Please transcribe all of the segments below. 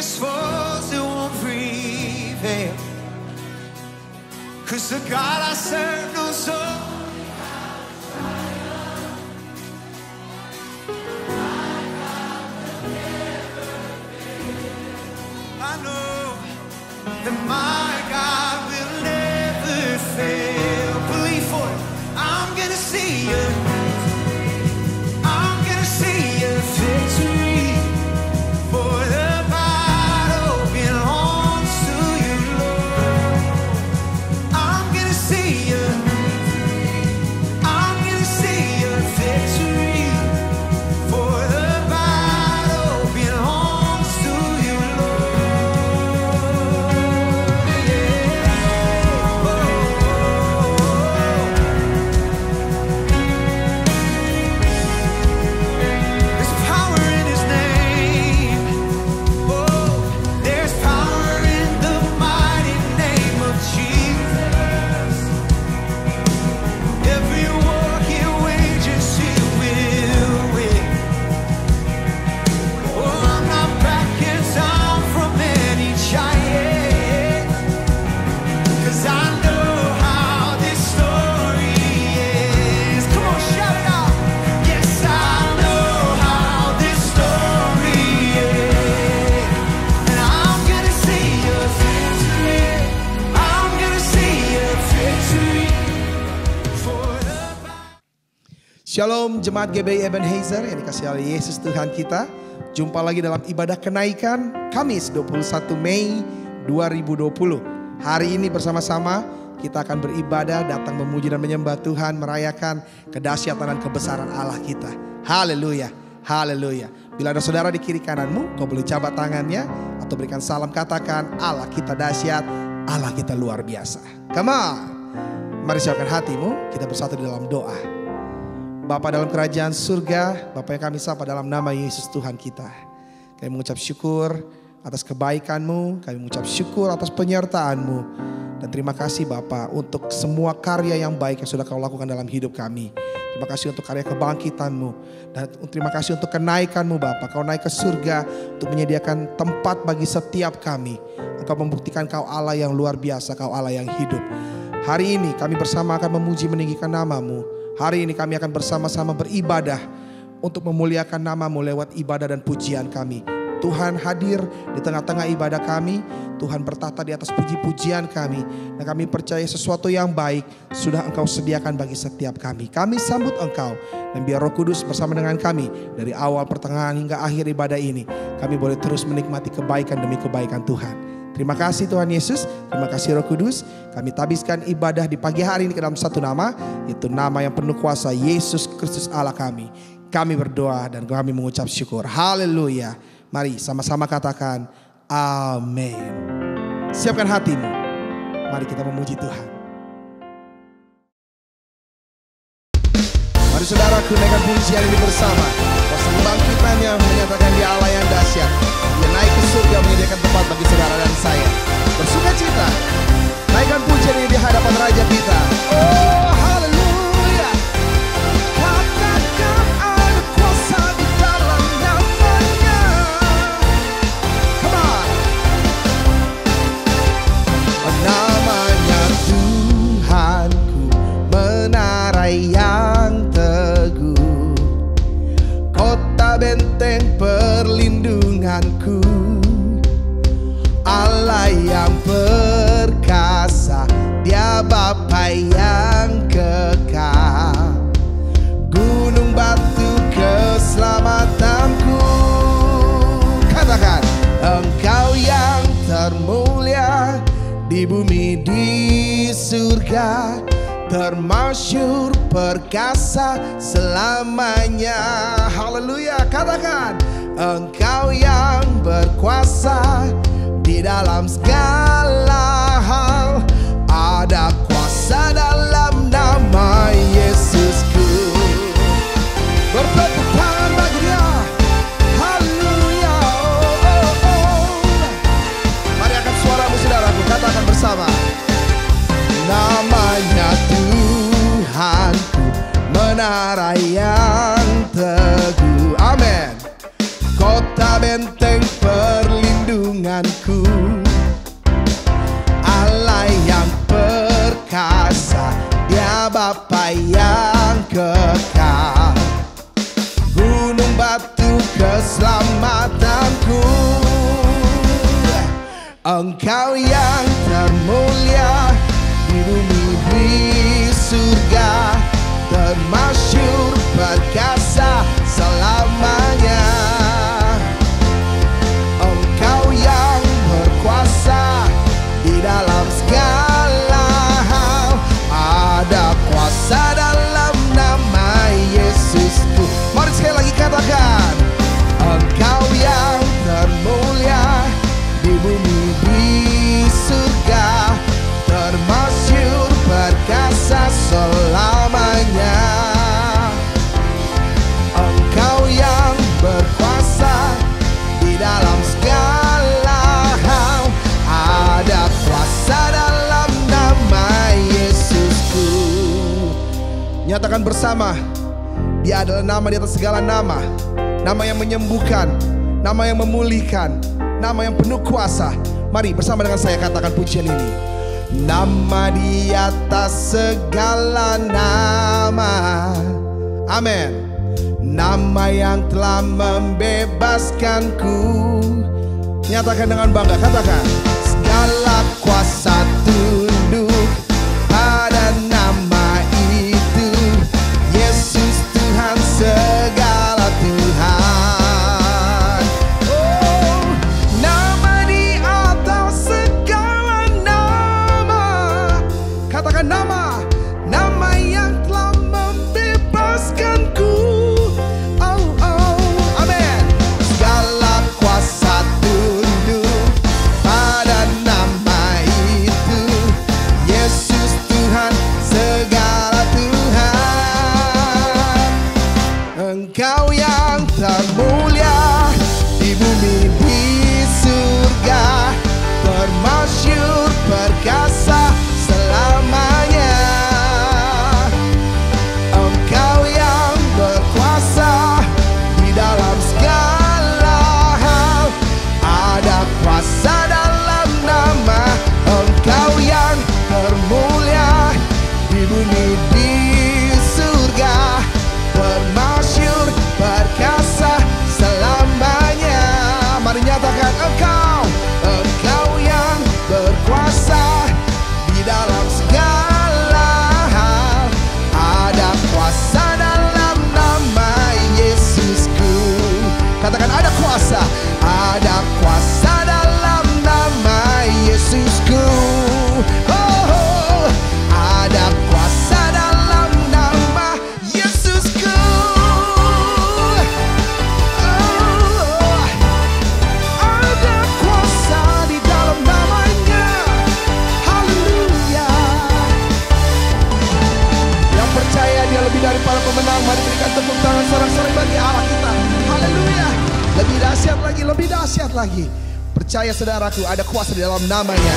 against foes that won't prevail. 'Cause the God I serve knows all. I know that my God will never fail. Believe for it. I'm gonna see you. I'm gonna see your victory. For the battle belongs to you, Lord. I'm gonna see you. I'm gonna see your victory. For the battle belongs to you, Lord. Yeah. Oh. There's power in His name. Oh, there's power in the mighty name of Jesus. Every war He wages, He will win. Oh, I'm not backing down from any giant, 'cause I know how this story ends. Come on, shout it out. Yes, I know how this story ends. And I'm gonna see your victory. I'm gonna see your victory. For the Shalom jemaat GBI Ebenezer yang dikasihi oleh Yesus Tuhan kita. Jumpa lagi dalam ibadah kenaikan Kamis 21 Mei 2020. Hari ini bersama-sama kita akan beribadah, datang memuji dan menyembah Tuhan, merayakan kedahsyatan dan kebesaran Allah kita. Haleluya, haleluya. Bila ada saudara di kiri kananmu, kau boleh jabat tangannya atau berikan salam, katakan Allah kita dahsyat, Allah kita luar biasa. Come on. Mari siapkan hatimu, kita bersatu di dalam doa. Bapa dalam kerajaan surga, Bapa yang kami sapa dalam nama Yesus Tuhan kita. Kami mengucap syukur atas kebaikan-Mu, kami mengucap syukur atas penyertaan-Mu. Dan terima kasih Bapa untuk semua karya yang baik yang sudah Kau lakukan dalam hidup kami. Terima kasih untuk karya kebangkitan-Mu. Dan terima kasih untuk kenaikan-Mu Bapa. Kau naik ke surga untuk menyediakan tempat bagi setiap kami. Engkau membuktikan Kau Allah yang luar biasa, Kau Allah yang hidup. Hari ini kami bersama akan memuji meninggikan nama-Mu. Hari ini kami akan bersama-sama beribadah untuk memuliakan nama-Mu lewat ibadah dan pujian kami. Tuhan hadir di tengah-tengah ibadah kami. Tuhan bertata di atas puji-pujian kami. Dan kami percaya sesuatu yang baik sudah Engkau sediakan bagi setiap kami. Kami sambut Engkau. Dan biar Roh Kudus bersama dengan kami dari awal, pertengahan hingga akhir ibadah ini. Kami boleh terus menikmati kebaikan demi kebaikan Tuhan. Terima kasih Tuhan Yesus, terima kasih Roh Kudus. Kami tabiskan ibadah di pagi hari ini ke dalam satu nama, yaitu nama yang penuh kuasa, Yesus Kristus Allah kami. Kami berdoa dan kami mengucap syukur. Haleluya. Mari sama-sama katakan amin. Siapkan hatimu. Mari kita memuji Tuhan. Mari saudaraku naikkan pujian ini bersama. Kuasa kebangkitannya menyatakan Dia Allah yang dahsyat. Dia naik ke surga menyediakan tempat bagi saudara dan saya. Bersuka cita. Naikkan pujian ini di hadapan Raja kita. Oh haleluya. Katakan ada kuasa di dalam namanya. Come on. Namanya Tuhanku, menara yang teguh, kota benteng perlindunganku, Allah yang perkasa, Dia Bapa yang kekal, gunung batu keselamatanku. Katakan, Engkau yang termulia di bumi di surga, termasyhur perkasa selamanya. Haleluya. Katakan, Engkau yang berkuasa di dalam segala hal. Ada kuasa dalam nama Yesusku. Bertepuk tangan bagi Dia. Haleluya. Oh, oh, oh. Mari angkat suaramu saudaraku, katakan bersama. Namanya Tuhanku, menara yang teguh. Amin. Kota benteng perlindungan Tuhanku, Allah yang perkasa, Dia Bapa yang kekal, gunung batu keselamatanku. Engkau yang termulia di bumi di surga, termasyhur perkasa selamanya. Engkau yang berkuasa di dalam segala hal, ada kuasa dalam nama Yesusku. Mari sekali lagi katakan, Engkau yang termulia di bumi di surga, termasyhur perkasa selamanya. Engkau yang berkuasa di dalam segala hal, ada kuasa dalam nama Yesusku. Nyatakan bersama, Dia adalah nama di atas segala nama, nama yang menyembuhkan, nama yang memulihkan, nama yang penuh kuasa. Mari bersama dengan saya katakan pujian ini. Nama di atas segala nama, amin. Nama yang telah membebaskanku. Nyatakan dengan bangga, katakan, segala kuasa tunduk pada nama itu, Yesus Tuhan segala Tuhan. Oh, nama di atas segala nama. Katakan nama, nama yang telah membebaskanku. Oh, oh, amin. Segala kuasa tunduk pada nama itu, Yesus Tuhan segala Tuhan. Engkau yang termulia di bumi di surga, termasyhur perkasa selamanya. Engkau yang berkuasa di dalam segala hal, ada kuasa dalam nama. Engkau yang termulia di bumi di surga, termasyhur perkasa selamanya. Mari nyatakan, Engkau yang berkuasa di dalam segala hal, ada kuasa dalam nama Yesusku. Katakan, ada kuasa dalam nama Yesusku. Oh, ada kuasa dalam nama Yesusku. Oh, ada kuasa di dalam namanya. Haleluya. Yang percaya Dia lebih dari para pemenang, mari berikan tepuk tangan sorak-sorai bagi Allah kita. Haleluya. Lebih dahsyat lagi, lebih dahsyat lagi. Percaya saudaraku, ada kuasa di dalam namanya.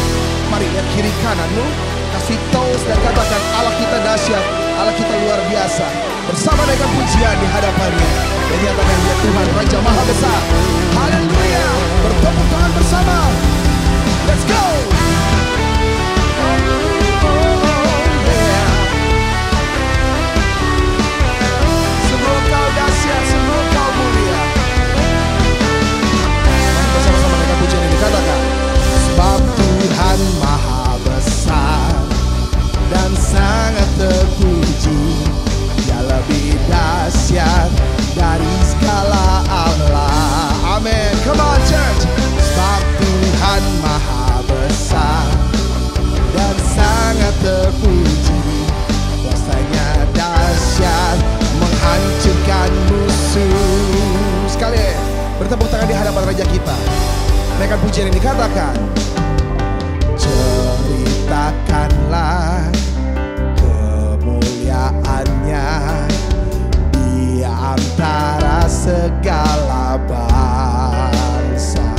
Mari lihat kiri kananmu, kasih toast dan katakan, Allah kita dahsyat, Allah kita luar biasa. Bersama dengan pujian di hadapannya, dan nyatakan, Dia Tuhan Raja Maha Besar. Haleluya. Bertepuk tangan bersama. Let's go. Sungguh Engkau dahsyat, sungguh Engkau mulia. Mari bersama-sama dengan pujian ini katakan, sebab Tuhan Maha Besar dan sangat terpuji, Dia lebih dahsyat dari segala Allah. Amin. Come on church. Sebab Tuhan Maha Besar dan sangat terpuji, kuasanya dahsyat menghancurkan musuh. Sekali bertepuk tangan di hadapan Raja kita. Naikkan pujian ini, katakan, ceritakanlah kemuliaannya di antara segala bangsa,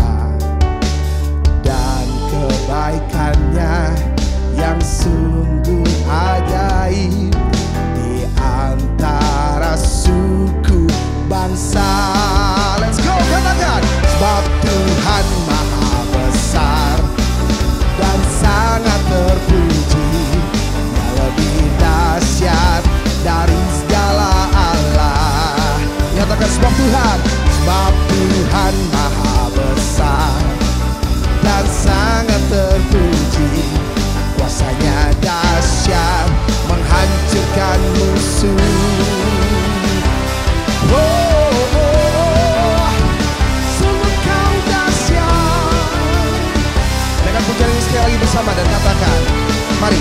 dan kebaikannya yang sungguh ajaib di antara suku bangsa. Let's go, katakan, sebab Tuhan Maha Besar Mari,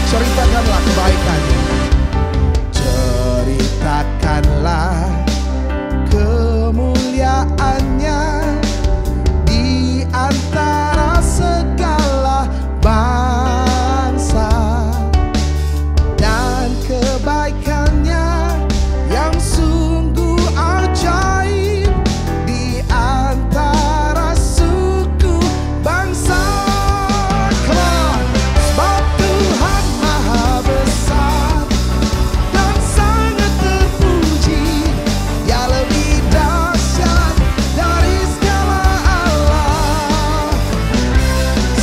ceritakanlah kebaikannya. Ceritakanlah kemuliaannya di antara segala bangsa, dan kebaikannya yang sungguh ajaib di antara suku bangsa. Come on. Sebab Tuhan Maha Besar dan sangat terpuji, Dia lebih dahsyat dari segala Allah.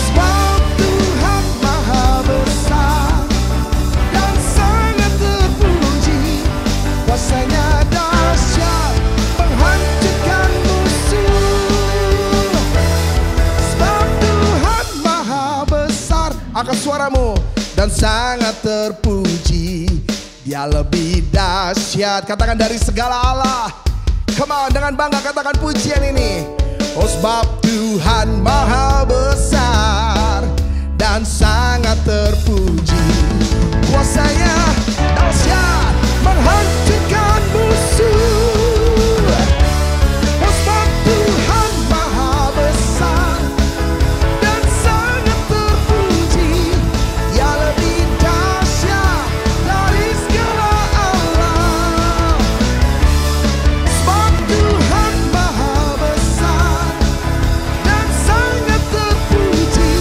Sebab Tuhan Maha Besar dan sangat terpuji, kuasanya dahsyat menghancurkan musuh. Sebab Tuhan Maha Besar, angkat suaramu, dan sangat terpuji, Dia lebih dahsyat. Katakan dari segala Allah. Come on, dengan bangga katakan pujian ini. Oh, sebab Tuhan Maha Besar dan sangat terpuji, kuasanya dahsyat menghancurkan musuh. Oh, sebab Tuhan Maha Besar dan sangat terpuji, Dia lebih dahsyat dari segala Allah. Sebab Tuhan Maha Besar dan sangat terpuji,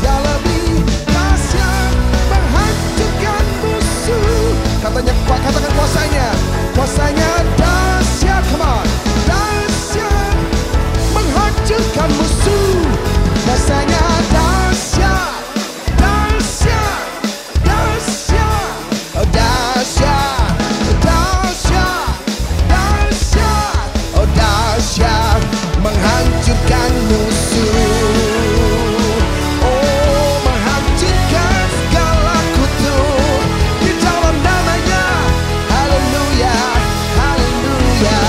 Dia lebih dahsyat menghancurkan musuh. Katakan kuasanya, kuasanya dahsyat. Come on, dahsyat menghancurkan musuh. Kuasanya dahsyat, dahsyat, dahsyat, oh dahsyat, dahsyat, dahsyat, oh dahsyat menghancurkan musuh. Oh, menghancurkan segala kutuk di dalam namanya. Haleluya, haleluya.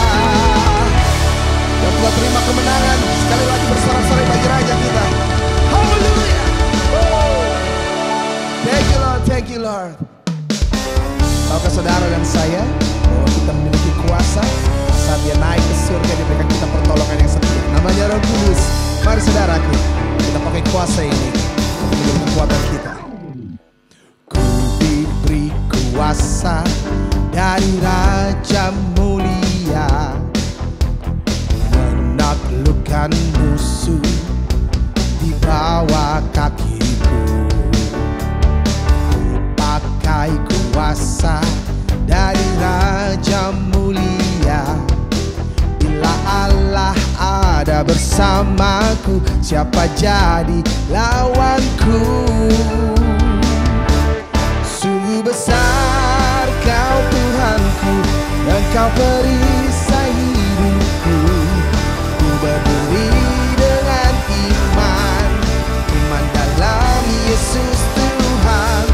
Dan telah terima kemenangan, sekali lagi bersorak-sorai bagi Raja kita. Haleluya. Thank you Lord, thank you Lord. Tahukah saudara dan saya bahwa kita memiliki kuasa saat Dia naik ke surga, Dia berikan kita pertolongan yang setia, namanya Roh Kudus. Mari saudaraku, kita pakai kuasa ini untuk menjadi kekuatan kita. Ku diberi kuasa dari Raja mulia, menaklukkan musuh di bawah kakiku. Ku pakai kuasa dari Raja mulia. Bila Allah ada bersamaku, siapa jadi lawanku? Sungguh besar Kau Tuhanku, Engkau perisai hidupku. Ku berdiri dengan iman, iman dalam Yesus Tuhan.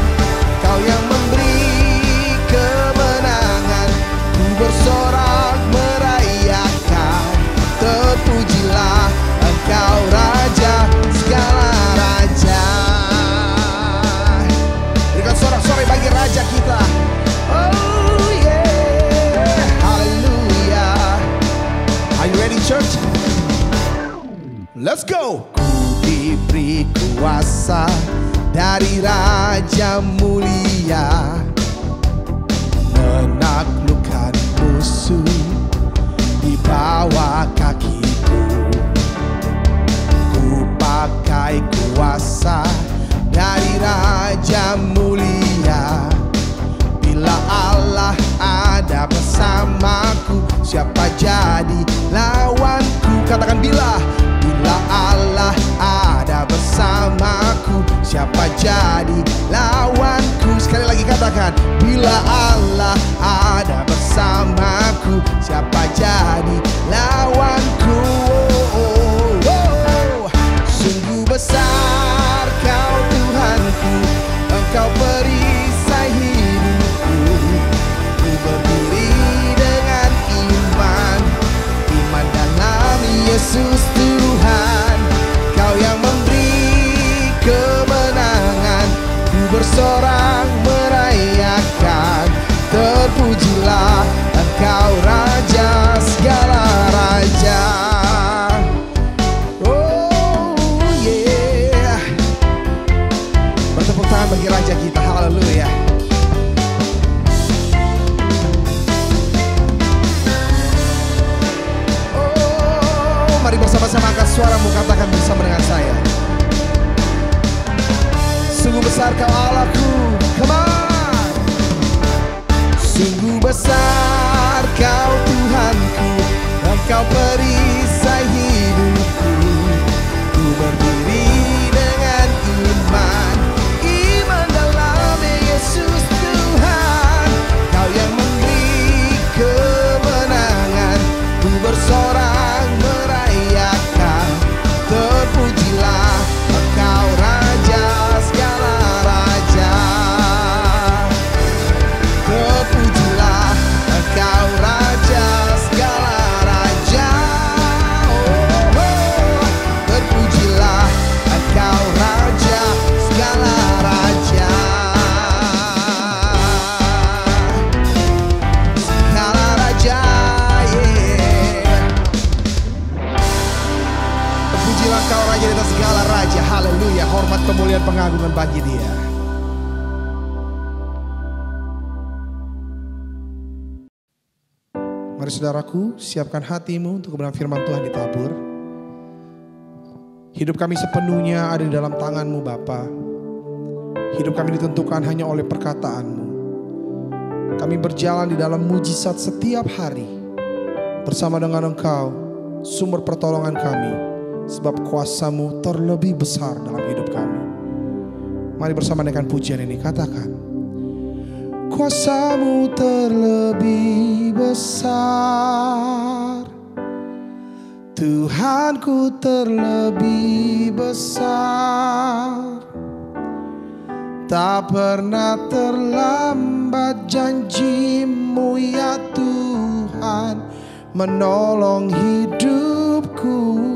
Kau yang memberi kemenangan, ku bersorak merayakan. Terpujilah Engkau Raja segala raja. Berikan sorak-sorai bagi Raja kita. Oh yeah, hallelujah. Are you ready church? Let's go. Ku diberi kuasa dari Raja mulia, menaklukkan musuh di bawah kakiku. Ku pakai kuasa dari Raja mulia. Bila Allah ada bersamaku, siapa jadi lawanku? Katakan bila Allah ada bersamaku, siapa jadi lawanku? Sekali lagi katakan, bila Allah ada bersamaku, siapa jadi lawanku? Sungguh besar Kau Tuhanku, Engkau perisai hidupku. Ku berdiri dengan iman, iman dalam Yesus Tuhan. Kau yang memberi kemenangan, suaramu, katakan bersama dengan saya. Sungguh besar Kau Allahku, come on. Sungguh besar Kau Tuhanku, Engkau perisai hidupku. Ku berdiri dengan iman, iman dalam Yesus Tuhan. Kau yang memberi kemenangan, ku bersorak merayakan. Terpujilah Engkau Raja segala raja. Terpujilah Engkau Raja segala raja. Oh, oh. Terpujilah Engkau Raja segala raja. Segala raja, yeah. Terpujilah Engkau Raja di atas segala raja. Haleluya. Hormat, kemuliaan, pengagungan bagi Dia. Mari saudaraku, siapkan hatimu untuk kebenaran firman Tuhan ditabur. Hidup kami sepenuhnya ada di dalam tangan-Mu Bapa. Hidup kami ditentukan hanya oleh perkataan-Mu. Kami berjalan di dalam mujizat setiap hari bersama dengan Engkau, sumber pertolongan kami, sebab kuasa-Mu terlebih besar dalam hidup kami. Mari bersama dengan pujian ini katakan, kuasa-Mu terlebih besar, Tuhanku terlebih besar. Tak pernah terlambat janji-Mu ya Tuhan, menolong hidupku.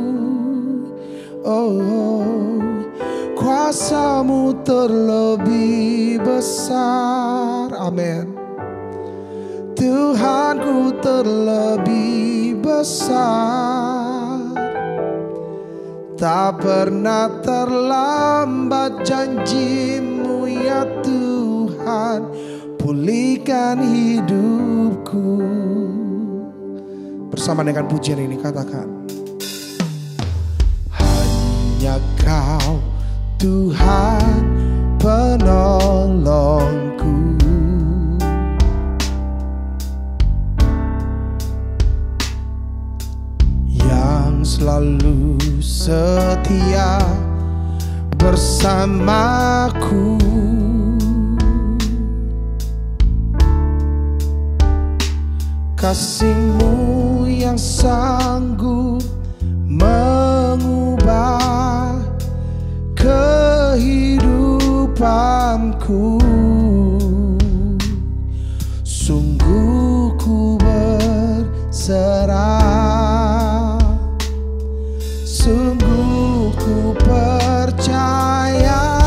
Oh, kuasa-Mu terlebih besar. Amin. Tuhanku terlebih besar. Tak pernah terlambat janji-Mu ya Tuhan, pulihkan hidupku. Bersama dengan pujian ini katakan, hanya Kau Tuhan penolongku. Yang selalu setia bersamaku. Kasih-Mu yang sanggup mengubah kehidupanku. Sungguh ku berserah, sungguh ku percaya,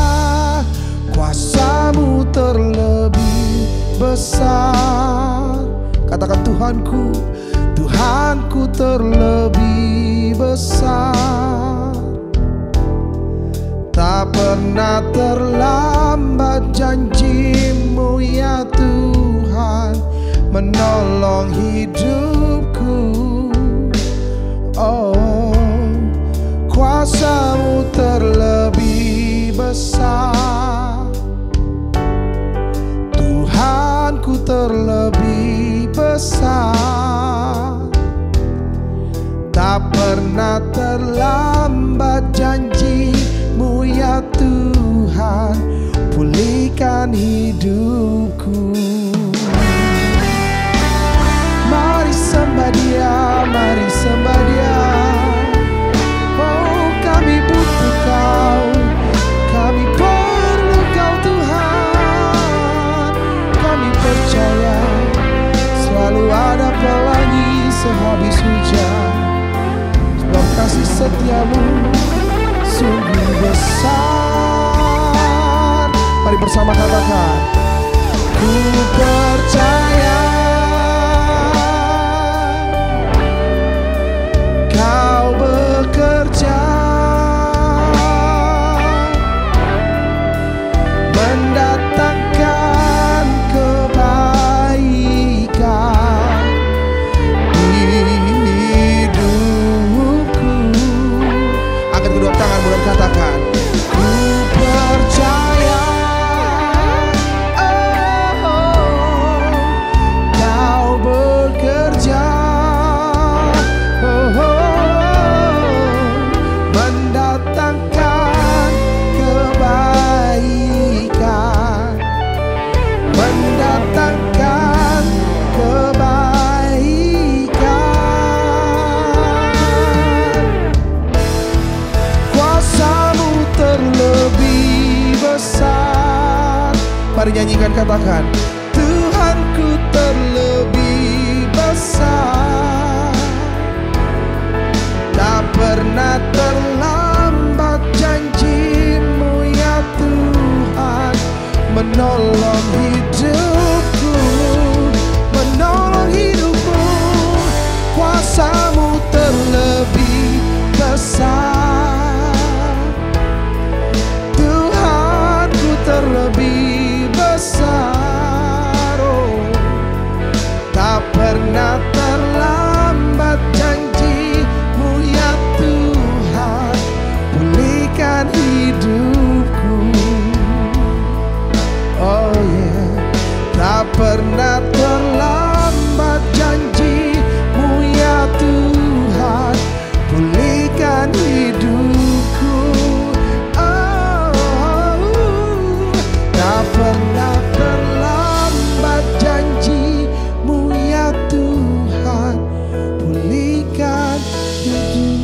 kuasa-Mu terlebih besar. Katakan Tuhanku, Tuhanku terlebih besar. Tak pernah terlambat janji-Mu ya Tuhan, menolong hidupku. Oh, kuasa-Mu terlebih besar, Tuhanku terlebih besar. Tak pernah terlambat janji-Mu ya Tuhan, pulihkan hidupku. Mari sembah Dia, mari sembah Dia. Oh, kami butuh Kau, kami perlu Kau Tuhan. Kami percaya selalu ada pelangi sehabis hujan, sebab kasih setia-Mu sungguh besar. Mari bersama katakan, ku percaya Kau bekerja mendatangkan kebaikan di hidupku. Mari nyanyikan, katakan, Tuhanku terlebih besar, tak pernah terlambat janji-Mu ya Tuhan, menolong hidupku, menolong hidupku. Kuasa-Mu terlebih besar, Tuhanku terlebih besar, oh, tak pernah terlambat janji-Mu ya Tuhan, pulihkan hidupku. Oh yeah, tak pernah terlambat janji-Mu ya Tuhan, pulihkan hidupku. Oh, tak pernah terlambat janji-Mu ya Tuhan, pulihkan hidupku.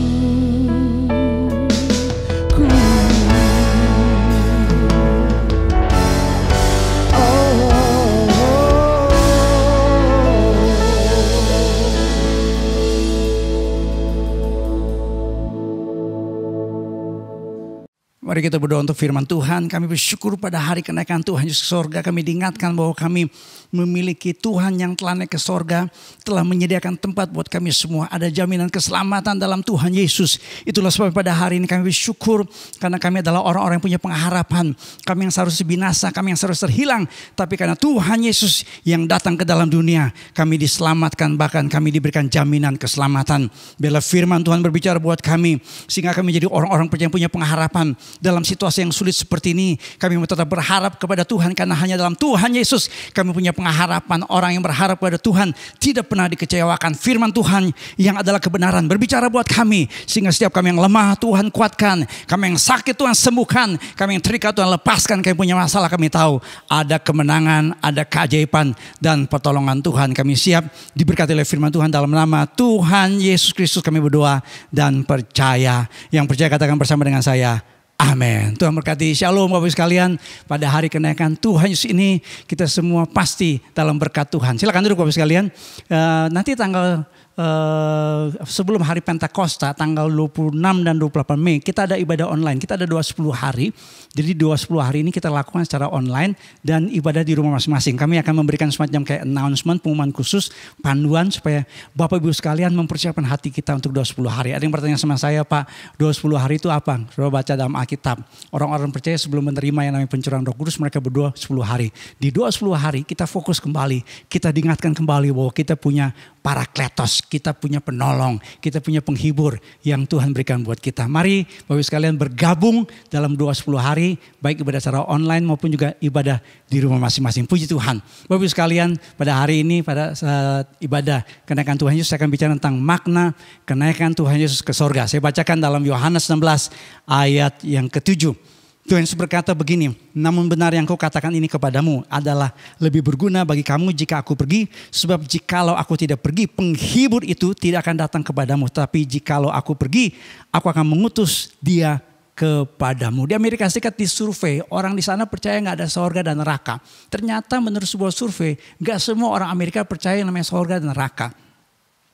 Mari kita berdoa untuk firman Tuhan. Kami bersyukur pada hari kenaikan Tuhan Yesus ke sorga. Kami diingatkan bahwa kami memiliki Tuhan yang telah naik ke sorga, telah menyediakan tempat buat kami semua. Ada jaminan keselamatan dalam Tuhan Yesus. Itulah sebab pada hari ini kami bersyukur karena kami adalah orang-orang yang punya pengharapan. Kami yang seharusnya binasa, kami yang seharusnya terhilang. Tapi karena Tuhan Yesus yang datang ke dalam dunia, kami diselamatkan, bahkan kami diberikan jaminan keselamatan. Biarlah firman Tuhan berbicara buat kami, sehingga kami menjadi orang-orang yang punya pengharapan. Dalam situasi yang sulit seperti ini, kami tetap berharap kepada Tuhan, karena hanya dalam Tuhan Yesus kami punya pengharapan. Orang yang berharap kepada Tuhan tidak pernah dikecewakan. Firman Tuhan yang adalah kebenaran berbicara buat kami, sehingga setiap kami yang lemah Tuhan kuatkan, kami yang sakit Tuhan sembuhkan, kami yang terikat Tuhan lepaskan, kami punya masalah kami tahu ada kemenangan, ada keajaiban dan pertolongan Tuhan. Kami siap diberkati oleh firman Tuhan. Dalam nama Tuhan Yesus Kristus kami berdoa dan percaya. Yang percaya katakan bersama dengan saya, amin. Tuhan berkati. Shalom Bapak Ibu sekalian. Pada hari kenaikan Tuhan Yesus ini kita semua pasti dalam berkat Tuhan. Silakan duduk Bapak Ibu sekalian. Nanti tanggal sebelum hari Pentakosta tanggal 26 dan 28 Mei kita ada ibadah online. Kita ada doa 10 hari. Jadi doa 10 hari ini kita lakukan secara online dan ibadah di rumah masing-masing. Kami akan memberikan semacam kayak announcement, pengumuman khusus, panduan supaya Bapak Ibu sekalian mempersiapkan hati kita untuk doa 10 hari. Ada yang bertanya sama saya, Pak, doa 10 hari itu apa? Coba baca dalam Alkitab. Orang-orang percaya sebelum menerima yang namanya pencurahan Roh Kudus, mereka berdoa 10 hari. Di doa 10 hari kita fokus kembali. Kita diingatkan kembali bahwa kita punya Parakletos, kita punya penolong, kita punya penghibur yang Tuhan berikan buat kita. Mari Bapak Ibu sekalian bergabung dalam doa 10 hari, baik ibadah secara online maupun juga ibadah di rumah masing-masing. Puji Tuhan. Bapak Ibu sekalian, pada hari ini pada saat ibadah kenaikan Tuhan Yesus, saya akan bicara tentang makna kenaikan Tuhan Yesus ke sorga. Saya bacakan dalam Yohanes 16 ayat yang ke-7. Tuhan Yesus berkata begini, namun benar yang kau katakan ini kepadamu adalah lebih berguna bagi kamu jika aku pergi. Sebab jikalau aku tidak pergi, penghibur itu tidak akan datang kepadamu. Tapi jikalau aku pergi, aku akan mengutus dia kepadamu. Di Amerika Serikat disurvei, orang di sana percaya gak ada sorga dan neraka. Ternyata menurut sebuah survei, gak semua orang Amerika percaya yang namanya sorga dan neraka.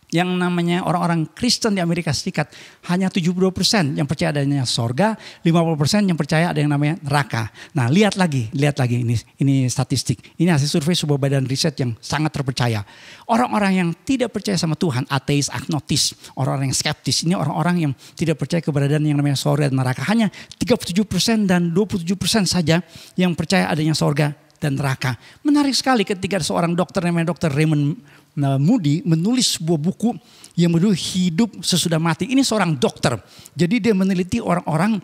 Yang namanya orang-orang Kristen di Amerika Serikat hanya 72% yang percaya adanya sorga, 50% yang percaya ada yang namanya neraka. Nah, lihat lagi ini statistik. Ini hasil survei sebuah badan riset yang sangat terpercaya. Orang-orang yang tidak percaya sama Tuhan, ateis, agnostis, orang-orang yang skeptis, ini orang-orang yang tidak percaya keberadaan yang namanya sorga dan neraka. Hanya 37% dan 27% saja yang percaya adanya sorga dan neraka. Menarik sekali ketika seorang dokter namanya Dr. Raymond Moody menulis sebuah buku yang berjudul Hidup Sesudah Mati. Ini seorang dokter. Jadi dia meneliti orang-orang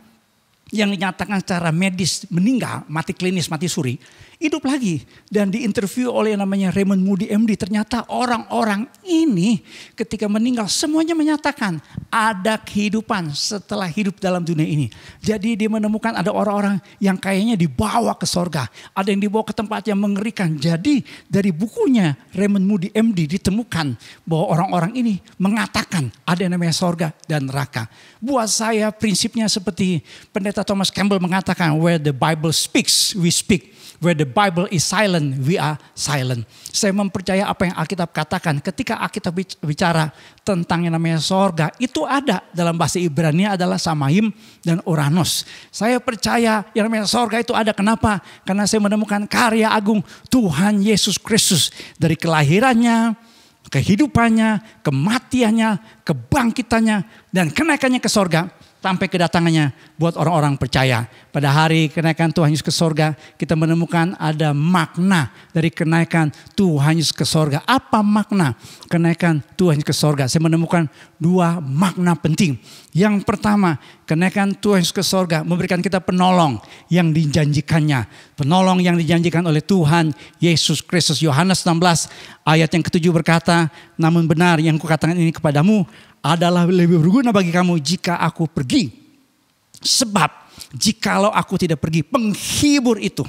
yang dinyatakan secara medis meninggal, mati klinis, mati suri, hidup lagi. Dan diinterview oleh yang namanya Raymond Moody MD. Ternyata orang-orang ini ketika meninggal semuanya menyatakan ada kehidupan setelah hidup dalam dunia ini. Jadi dia menemukan ada orang-orang yang kayaknya dibawa ke sorga. Ada yang dibawa ke tempat yang mengerikan. Jadi dari bukunya Raymond Moody MD ditemukan bahwa orang-orang ini mengatakan ada yang namanya sorga dan neraka. Buat saya prinsipnya seperti pendeta Pendeta Thomas Campbell mengatakan, where the Bible speaks, we speak. Where the Bible is silent, we are silent. Saya mempercaya apa yang Alkitab katakan. Ketika Alkitab bicara tentang yang namanya sorga, itu ada dalam bahasa Ibrani adalah Samayim dan Uranos. Saya percaya yang namanya sorga itu ada. Kenapa? Karena saya menemukan karya agung Tuhan Yesus Kristus. Dari kelahirannya, kehidupannya, kematiannya, kebangkitannya, dan kenaikannya ke sorga. Sampai kedatangannya buat orang-orang percaya. Pada hari kenaikan Tuhan Yesus ke sorga, kita menemukan ada makna dari kenaikan Tuhan Yesus ke sorga. Apa makna kenaikan Tuhan Yesus ke sorga? Saya menemukan dua makna penting. Yang pertama, kenaikan Tuhan Yesus ke sorga memberikan kita penolong yang dijanjikannya. Penolong yang dijanjikan oleh Tuhan Yesus Kristus. Yohanes 16 ayat yang ke-7 berkata, namun benar yang kukatakan ini kepadamu adalah lebih berguna bagi kamu jika aku pergi. Sebab jikalau aku tidak pergi, penghibur itu.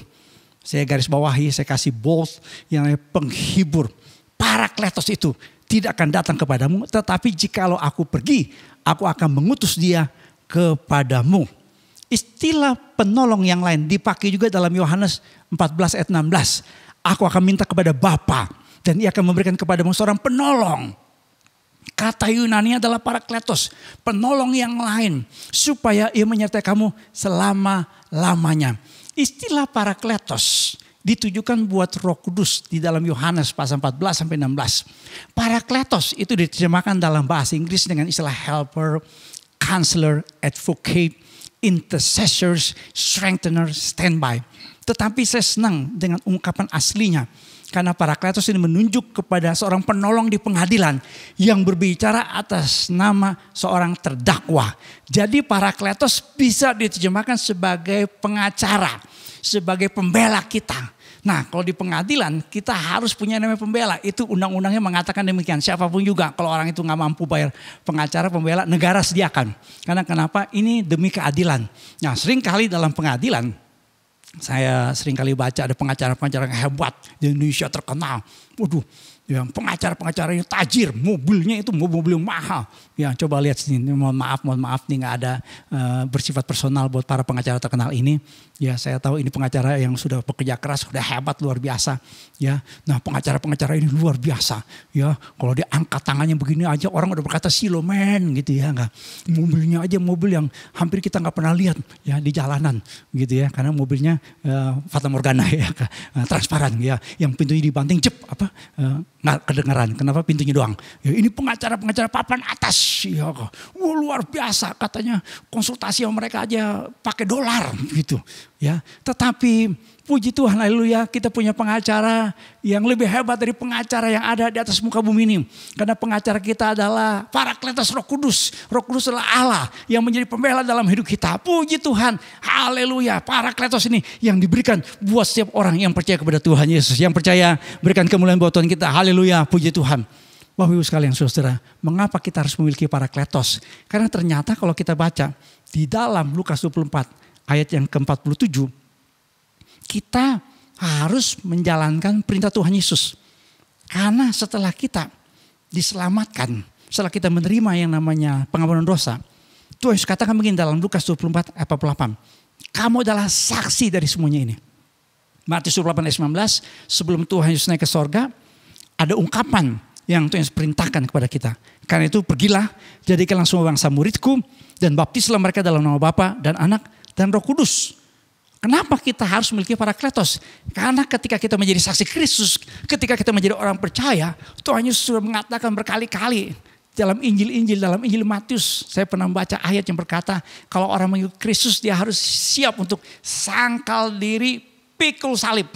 Saya garis bawahi, saya kasih bold yang namanya penghibur. Parakletos itu tidak akan datang kepadamu. Tetapi jikalau aku pergi, aku akan mengutus dia kepadamu. Istilah penolong yang lain dipakai juga dalam Yohanes 14 ayat 16. Aku akan minta kepada Bapa dan ia akan memberikan kepadamu seorang penolong. Kata Yunani adalah parakletos, penolong yang lain, supaya ia menyertai kamu selama-lamanya. Istilah parakletos ditujukan buat Roh Kudus di dalam Yohanes pasal 14 sampai 16. Parakletos itu diterjemahkan dalam bahasa Inggris dengan istilah helper, counselor, advocate, intercessors, strengthener, standby. Tetapi saya senang dengan ungkapan aslinya. Karena parakletos ini menunjuk kepada seorang penolong di pengadilan yang berbicara atas nama seorang terdakwa. Jadi parakletos bisa diterjemahkan sebagai pengacara, sebagai pembela kita. Nah, kalau di pengadilan kita harus punya namanya pembela. Itu undang-undangnya mengatakan demikian. Siapapun juga kalau orang itu nggak mampu bayar pengacara, pembela, negara sediakan. Karena kenapa? Ini demi keadilan. Nah, seringkali dalam pengadilan saya sering kali baca ada pengacara-pengacara yang hebat di Indonesia terkenal. Waduh, yang pengacara-pengacaranya tajir, mobilnya itu mobil mahal. Ya, coba lihat sini. Mohon maaf nih nggak ada bersifat personal buat para pengacara terkenal ini. Ya, saya tahu ini pengacara yang sudah bekerja keras, sudah hebat luar biasa. Ya, nah pengacara-pengacara ini luar biasa. Ya, kalau dia angkat tangannya begini aja orang udah berkata silomen gitu ya, nggak. Mobilnya aja mobil yang hampir kita nggak pernah lihat ya di jalanan gitu ya, karena mobilnya fata morgana ya, transparan ya, yang pintunya dibanting jep nggak kedengaran. Kenapa pintunya doang? Ya, ini pengacara-pengacara papan atas ya, luar biasa katanya konsultasi sama mereka aja pakai dolar gitu. Ya, tetapi puji Tuhan, haleluya, kita punya pengacara yang lebih hebat dari pengacara yang ada di atas muka bumi ini. Karena pengacara kita adalah parakletos Roh Kudus. Roh Kudus adalah Allah yang menjadi pembela dalam hidup kita. Puji Tuhan, haleluya, parakletos ini yang diberikan buat setiap orang yang percaya kepada Tuhan Yesus. Yang percaya berikan kemuliaan buat Tuhan kita, haleluya, puji Tuhan. Bapak Ibu sekalian saudara, mengapa kita harus memiliki parakletos? Karena ternyata kalau kita baca di dalam Lukas 24 ayat yang ke-47, kita harus menjalankan perintah Tuhan Yesus. Karena setelah kita diselamatkan, setelah kita menerima yang namanya pengampunan dosa, Tuhan Yesus katakan begini dalam Lukas 24 ayat 48. Kamu adalah saksi dari semuanya ini. Matius 28 ayat 19, sebelum Tuhan Yesus naik ke sorga, ada ungkapan yang Tuhan Yesus perintahkan kepada kita. Karena itu pergilah, jadikanlah semua bangsa muridku, dan baptislah mereka dalam nama Bapa dan Anak dan Roh Kudus. Kenapa kita harus memiliki parakletos? Karena ketika kita menjadi saksi Kristus, ketika kita menjadi orang percaya, Tuhan Yesus sudah mengatakan berkali-kali dalam Injil-Injil, dalam Injil Matius, saya pernah membaca ayat yang berkata, kalau orang mengikut Kristus dia harus siap untuk sangkal diri, pikul salib.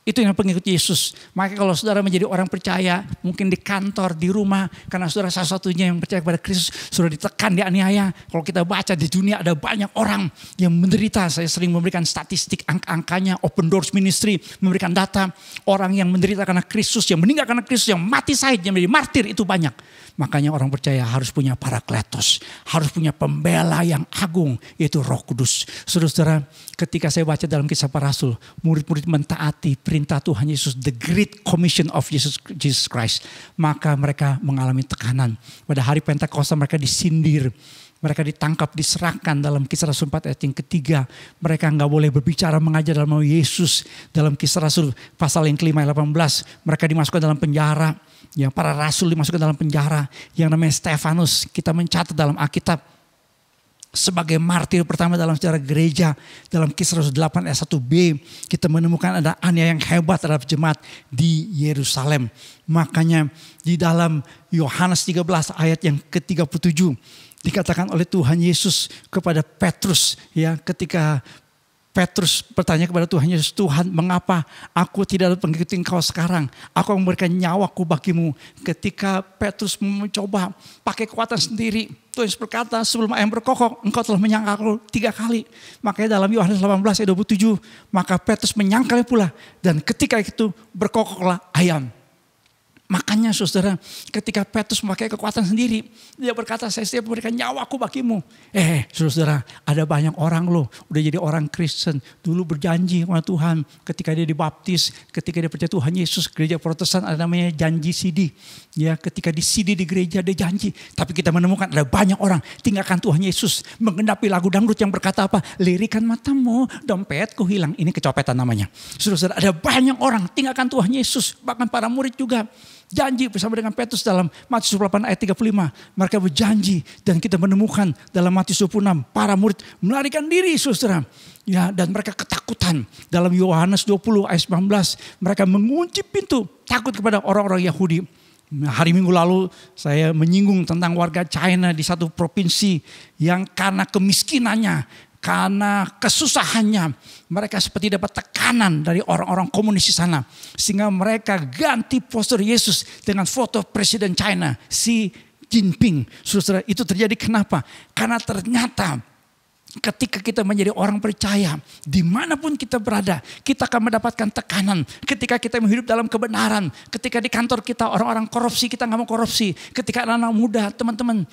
Itu yang pengikut Yesus. Maka kalau saudara menjadi orang percaya, mungkin di kantor, di rumah, karena saudara salah satunya yang percaya kepada Kristus, sudah ditekan, dianiaya. Kalau kita baca di dunia ada banyak orang yang menderita. Saya sering memberikan statistik angka-angkanya, Open Doors Ministry memberikan data. Orang yang menderita karena Kristus, yang meninggal karena Kristus, yang mati syahid, yang menjadi martir itu banyak. Makanya orang percaya harus punya parakletos, harus punya pembela yang agung, yaitu Roh Kudus. Saudara-saudara, ketika saya baca dalam Kisah Para Rasul, murid-murid mentaati perintah Tuhan Yesus, the Great Commission of Jesus Christ, maka mereka mengalami tekanan. Pada hari Pentakosta mereka disindir, Mereka ditangkap, diserahkan dalam Kisah Rasul 4 ayat yang ketiga. Mereka nggak boleh berbicara, mengajar dalam nama Yesus. Dalam Kisah Rasul pasal yang kelima ayat 18. Mereka dimasukkan dalam penjara. Ya, para rasul dimasukkan dalam penjara. Yang namanya Stefanus, kita mencatat dalam Alkitab sebagai martir pertama dalam sejarah gereja. Dalam Kisah Rasul 8 ayat 1b. Kita menemukan ada aniaya yang hebat terhadap jemaat di Yerusalem. Makanya di dalam Yohanes 13 ayat yang ke-37. Dikatakan oleh Tuhan Yesus kepada Petrus, ya, ketika Petrus bertanya kepada Tuhan Yesus, Tuhan, mengapa aku tidak mengikuti Engkau sekarang? Aku memberikan nyawaku bagimu. Ketika Petrus mencoba pakai kekuatan sendiri, Tuhan Yesus berkata, sebelum ayam berkokok, engkau telah menyangkalku 3 kali. Makanya dalam Yohanes 18 ayat 27, maka Petrus menyangkalnya pula, dan ketika itu berkokoklah ayam. Makanya saudara, ketika Petrus memakai kekuatan sendiri, dia berkata, saya siap memberikan nyawaku bagimu. Saudara, ada banyak orang loh, udah jadi orang Kristen, dulu berjanji sama Tuhan, ketika dia dibaptis, ketika dia percaya Tuhan Yesus, gereja Protestan ada namanya janji CD. Ya, ketika di CD di gereja dia janji, tapi kita menemukan ada banyak orang tinggalkan Tuhan Yesus, menggenapi lagu dangdut yang berkata apa? Lirikan matamu, dompetku hilang. Ini kecopetan namanya. Saudara, ada banyak orang tinggalkan Tuhan Yesus, bahkan para murid juga. Janji bersama dengan Petrus dalam Matius 28 ayat 35. Mereka berjanji dan kita menemukan dalam Matius 26 para murid melarikan diri saudara. Ya, dan mereka ketakutan. Dalam Yohanes 20 ayat 19 mereka mengunci pintu takut kepada orang-orang Yahudi. Hari Minggu lalu saya menyinggung tentang warga China di satu provinsi yang karena kemiskinannya, karena kesusahannya, mereka seperti dapat tekanan dari orang-orang komunis di sana. Sehingga mereka ganti poster Yesus dengan foto Presiden China, Xi Jinping. Saudara, itu terjadi kenapa? Karena ternyata ketika kita menjadi orang percaya, dimanapun kita berada, kita akan mendapatkan tekanan. Ketika kita hidup dalam kebenaran, ketika di kantor kita orang-orang korupsi, kita nggak mau korupsi. Ketika anak-anak muda, teman-teman,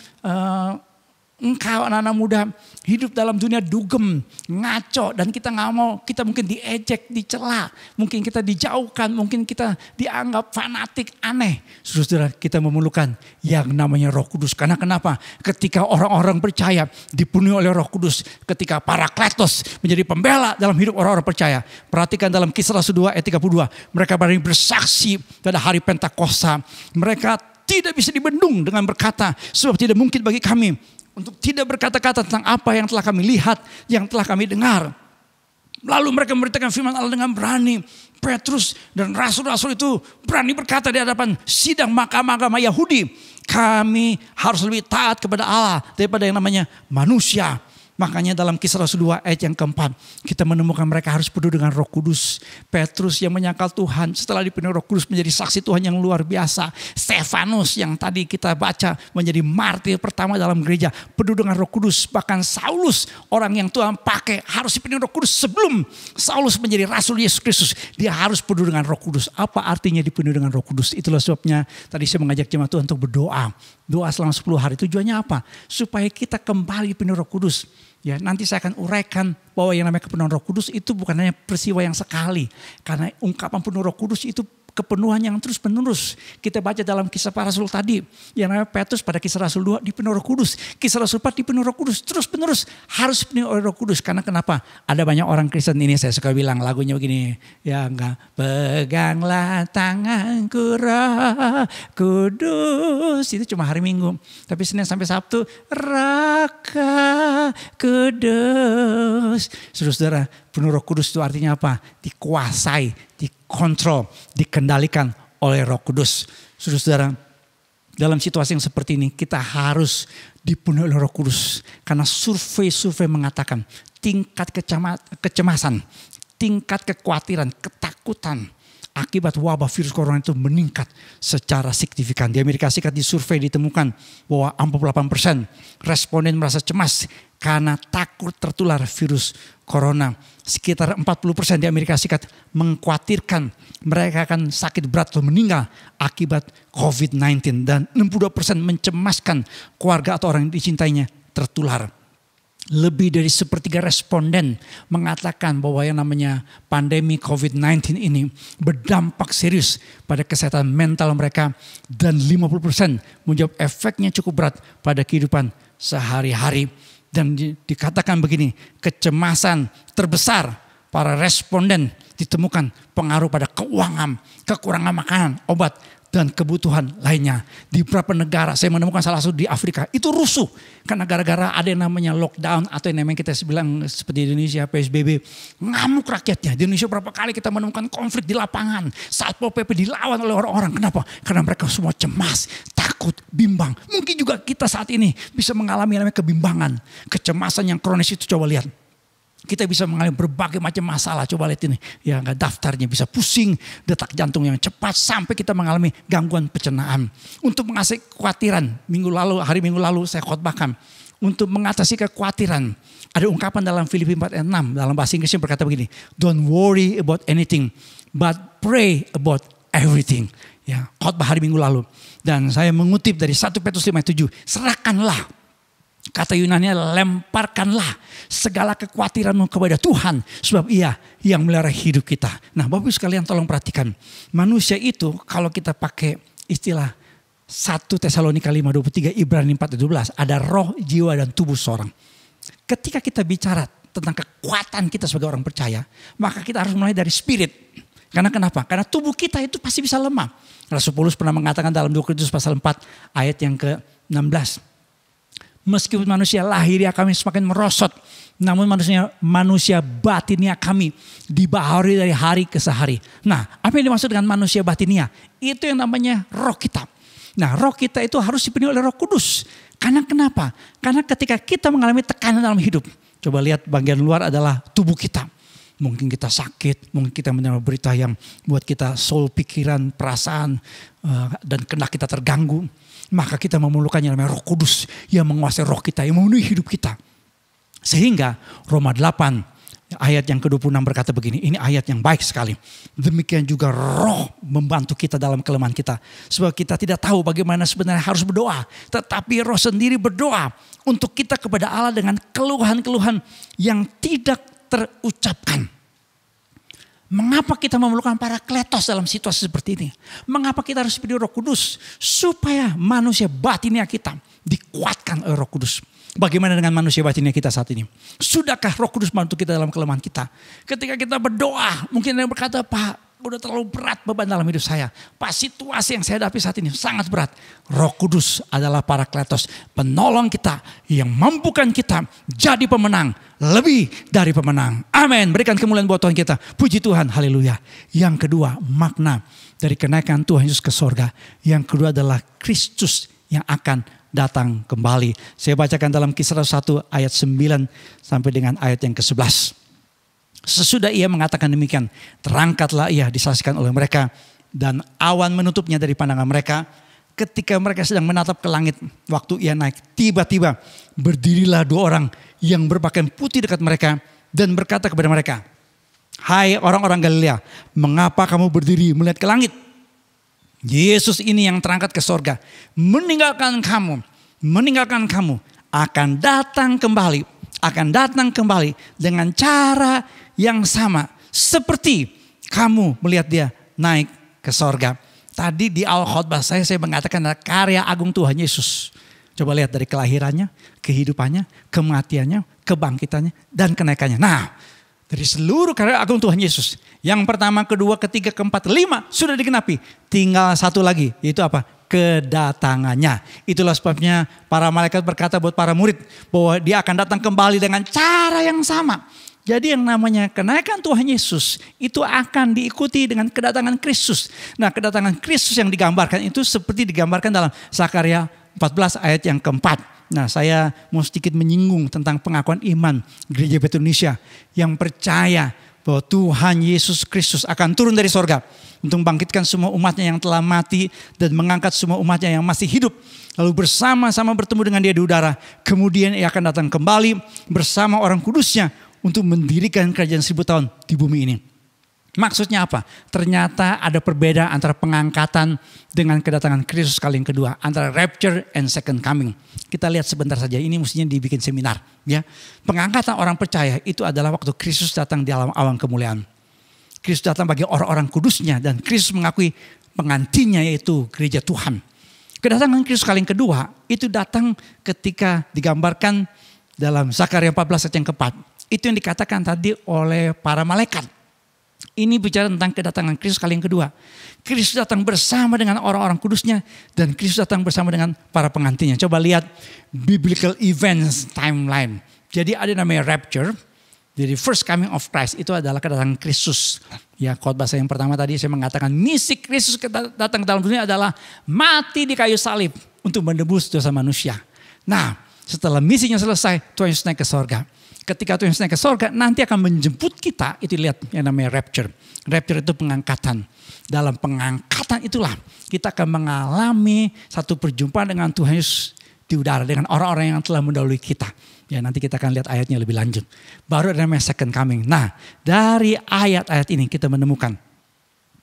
engkau anak-anak muda hidup dalam dunia dugem, ngaco, dan kita nggak mau, kita mungkin diejek, dicela, mungkin kita dijauhkan, mungkin kita dianggap fanatik, aneh. Saudara, kita memerlukan yang namanya Roh Kudus. Karena kenapa? Ketika orang-orang percaya dipenuhi oleh Roh Kudus, ketika Parakletos menjadi pembela dalam hidup orang-orang percaya. Perhatikan dalam Kisah Rasul 2 ayat 32, mereka berani bersaksi pada hari Pentakosta. Mereka tidak bisa dibendung dengan berkata, sebab tidak mungkin bagi kami untuk tidak berkata-kata tentang apa yang telah kami lihat, yang telah kami dengar. Lalu mereka memberitakan firman Allah dengan berani. Petrus dan rasul-rasul itu berani berkata di hadapan sidang mahkamah agama Yahudi, kami harus lebih taat kepada Allah daripada yang namanya manusia. Makanya dalam Kisah Rasul 2 ayat yang keempat, kita menemukan mereka harus penuh dengan Roh Kudus. Petrus yang menyangkal Tuhan setelah dipenuhi Roh Kudus menjadi saksi Tuhan yang luar biasa. Stefanus yang tadi kita baca menjadi martir pertama dalam gereja, penuh dengan Roh Kudus. Bahkan Saulus, orang yang Tuhan pakai, harus dipenuhi Roh Kudus sebelum Saulus menjadi Rasul Yesus Kristus. Dia harus penuh dengan Roh Kudus. Apa artinya dipenuhi dengan Roh Kudus? Itulah sebabnya tadi saya mengajak jemaat Tuhan untuk berdoa. Doa selama 10 hari. Tujuannya apa? Supaya kita kembali penuh Roh Kudus. Ya, nanti saya akan uraikan bahwa yang namanya kepenuhan Roh Kudus itu bukan hanya peristiwa yang sekali. Karena ungkapan penuh Roh Kudus itu kepenuhan yang terus menerus. Kita baca dalam Kisah Para Rasul tadi, yang namanya Petrus pada Kisah Rasul 2 dipenuhi Roh Kudus. Kisah Rasul 4 dipenuhi Roh Kudus. Terus menerus harus dipenuhi oleh Roh Kudus. Karena kenapa? Ada banyak orang Kristen, ini saya suka bilang lagunya begini. Ya enggak, peganglah tanganku Roh Kudus. Itu cuma hari Minggu. Tapi Senin sampai Sabtu, Raka Kudus. Saudara-saudara, penuh Roh Kudus itu artinya apa? Dikuasai, dikontrol, dikendalikan oleh Roh Kudus. Saudara-saudara, dalam situasi yang seperti ini kita harus dipenuhi oleh Roh Kudus. Karena survei-survei mengatakan tingkat kecemasan, tingkat kekhawatiran, ketakutan akibat wabah virus corona itu meningkat secara signifikan. Di Amerika Serikat di survei ditemukan bahwa 48% responden merasa cemas karena takut tertular virus corona. Sekitar 40% di Amerika Serikat mengkhawatirkan mereka akan sakit berat atau meninggal akibat COVID-19. Dan 62% mencemaskan keluarga atau orang yang dicintainya tertular. lebih dari sepertiga responden mengatakan bahwa yang namanya pandemi COVID-19 ini berdampak serius pada kesehatan mental mereka. Dan 50% menjawab efeknya cukup berat pada kehidupan sehari-hari. Dan dikatakan begini, kecemasan terbesar para responden ditemukan pengaruh pada keuangan, kekurangan makanan, obat, dan kebutuhan lainnya. Di beberapa negara, saya menemukan salah satu di Afrika, itu rusuh. Karena gara-gara ada yang namanya lockdown atau yang namanya kita bilang seperti di Indonesia PSBB. Ngamuk rakyatnya. Di Indonesia berapa kali kita menemukan konflik di lapangan. Satpol PP dilawan oleh orang-orang. Kenapa? Karena mereka semua cemas, takut, bimbang. Mungkin juga kita saat ini bisa mengalami namanya kebimbangan. Kecemasan yang kronis itu, coba lihat. Kita bisa mengalami berbagai macam masalah. Coba lihat ini. Ya, daftarnya bisa pusing, detak jantung yang cepat, sampai kita mengalami gangguan pencernaan. Untuk mengatasi kekhawatiran, hari minggu lalu saya khotbahkan. Untuk mengatasi kekhawatiran, ada ungkapan dalam Filipi 4 ayat 6 dalam bahasa Inggrisnya berkata begini. Don't worry about anything, but pray about everything. Ya, khotbah hari minggu lalu. Dan saya mengutip dari 1 Petrus 5 ayat 7. Serahkanlah. Kata Yunani, lemparkanlah segala kekhawatiranmu kepada Tuhan. Sebab Ia yang melihara hidup kita. Nah, Bapak Ibu sekalian tolong perhatikan. Manusia itu kalau kita pakai istilah 1 Tesalonika 5:23, Ibrani 4:12. Ada roh, jiwa, dan tubuh seorang. Ketika kita bicara tentang kekuatan kita sebagai orang percaya, maka kita harus mulai dari spirit. Karena kenapa? Karena tubuh kita itu pasti bisa lemah. Rasul Paulus pernah mengatakan dalam 2 Korintus pasal 4 ayat yang ke-16. Meskipun manusia lahiriah kami semakin merosot, namun manusia batinnya kami dibaharui dari hari ke hari. Nah, apa yang dimaksud dengan manusia batinnya? Itu yang namanya roh kita. Nah, roh kita itu harus dipenuhi oleh Roh Kudus. Karena kenapa? Karena ketika kita mengalami tekanan dalam hidup, coba lihat bagian luar adalah tubuh kita. Mungkin kita sakit, mungkin kita menerima berita yang buat kita soul, pikiran, perasaan, dan kehendak kita terganggu. Maka kita memerlukan yang namanya Roh Kudus yang menguasai roh kita, yang memenuhi hidup kita. Sehingga Roma 8 ayat yang ke-26 berkata begini, ini ayat yang baik sekali. Demikian juga roh membantu kita dalam kelemahan kita. Sebab kita tidak tahu bagaimana sebenarnya harus berdoa. Tetapi roh sendiri berdoa untuk kita kepada Allah dengan keluhan-keluhan yang tidak terucapkan. Mengapa kita memerlukan Parakletos dalam situasi seperti ini? Mengapa kita harus diberi Roh Kudus? Supaya manusia batinnya kita dikuatkan oleh Roh Kudus. Bagaimana dengan manusia batinnya kita saat ini? Sudahkah Roh Kudus membantu kita dalam kelemahan kita? Ketika kita berdoa, mungkin ada yang berkata, Pak, udah terlalu berat beban dalam hidup saya. Pak, situasi yang saya hadapi saat ini sangat berat. Roh Kudus adalah Parakletos, penolong kita yang mampukan kita jadi pemenang, lebih dari pemenang. Amin. Berikan kemuliaan buat Tuhan kita. Puji Tuhan, haleluya. Yang kedua, makna dari kenaikan Tuhan Yesus ke sorga. Yang kedua adalah Kristus yang akan datang kembali. Saya bacakan dalam Kisah 1 ayat 9 sampai dengan ayat yang ke-11. Sesudah ia mengatakan demikian, terangkatlah ia disaksikan oleh mereka, dan awan menutupnya dari pandangan mereka. Ketika mereka sedang menatap ke langit, waktu ia naik, tiba-tiba berdirilah 2 orang yang berpakaian putih dekat mereka dan berkata kepada mereka, hai orang-orang Galilea, mengapa kamu berdiri melihat ke langit? Yesus ini yang terangkat ke sorga, meninggalkan kamu akan datang kembali dengan cara yang sama seperti kamu melihat dia naik ke sorga. Tadi di awal khotbah saya mengatakan adalah karya agung Tuhan Yesus. Coba lihat dari kelahirannya, kehidupannya, kematiannya, kebangkitannya, dan kenaikannya. Nah, dari seluruh karya agung Tuhan Yesus, yang pertama, kedua, ketiga, keempat, 5 sudah digenapi. Tinggal 1 lagi, yaitu apa? Kedatangannya. Itulah sebabnya para malaikat berkata buat para murid bahwa dia akan datang kembali dengan cara yang sama. Jadi yang namanya kenaikan Tuhan Yesus itu akan diikuti dengan kedatangan Kristus. Nah, kedatangan Kristus yang digambarkan itu seperti digambarkan dalam Zakaria 14 ayat yang ke-4. Nah, saya mau sedikit menyinggung tentang pengakuan iman Gereja Bethel Indonesia yang percaya bahwa Tuhan Yesus Kristus akan turun dari sorga untuk membangkitkan semua umatnya yang telah mati dan mengangkat semua umatnya yang masih hidup. Lalu bersama-sama bertemu dengan dia di udara. Kemudian ia akan datang kembali bersama orang kudusnya untuk mendirikan kerajaan 1000 tahun di bumi ini. Maksudnya apa? Ternyata ada perbedaan antara pengangkatan dengan kedatangan Kristus kali yang kedua. Antara rapture and second coming. Kita lihat sebentar saja, ini mestinya dibikin seminar. Ya. Pengangkatan orang percaya itu adalah waktu Kristus datang di alam awan kemuliaan. Kristus datang bagi orang-orang kudusnya dan Kristus mengakui pengantinnya yaitu gereja Tuhan. Kedatangan Kristus kali yang kedua itu datang ketika digambarkan dalam Zakaria 14 ayat yang keempat. Itu yang dikatakan tadi oleh para malaikat. Ini bicara tentang kedatangan Kristus kali yang kedua. Kristus datang bersama dengan orang-orang kudusnya dan Kristus datang bersama dengan para pengantinnya. Coba lihat biblical events timeline. Jadi ada namanya rapture. Jadi first coming of Christ itu adalah kedatangan Kristus. Ya, khotbah saya yang pertama tadi saya mengatakan misi Kristus datang ke dalam dunia adalah mati di kayu salib untuk menebus dosa manusia. Nah, setelah misinya selesai, Tuhan Yesus naik ke sorga. Ketika Tuhan Yesus naik ke sorga, nanti akan menjemput kita. Itu lihat yang namanya rapture. Rapture itu pengangkatan. Dalam pengangkatan itulah kita akan mengalami satu perjumpaan dengan Tuhan Yesus di udara. Dengan orang-orang yang telah mendahului kita. Ya, nanti kita akan lihat ayatnya lebih lanjut. Baru ada namanya second coming. Nah, dari ayat-ayat ini kita menemukan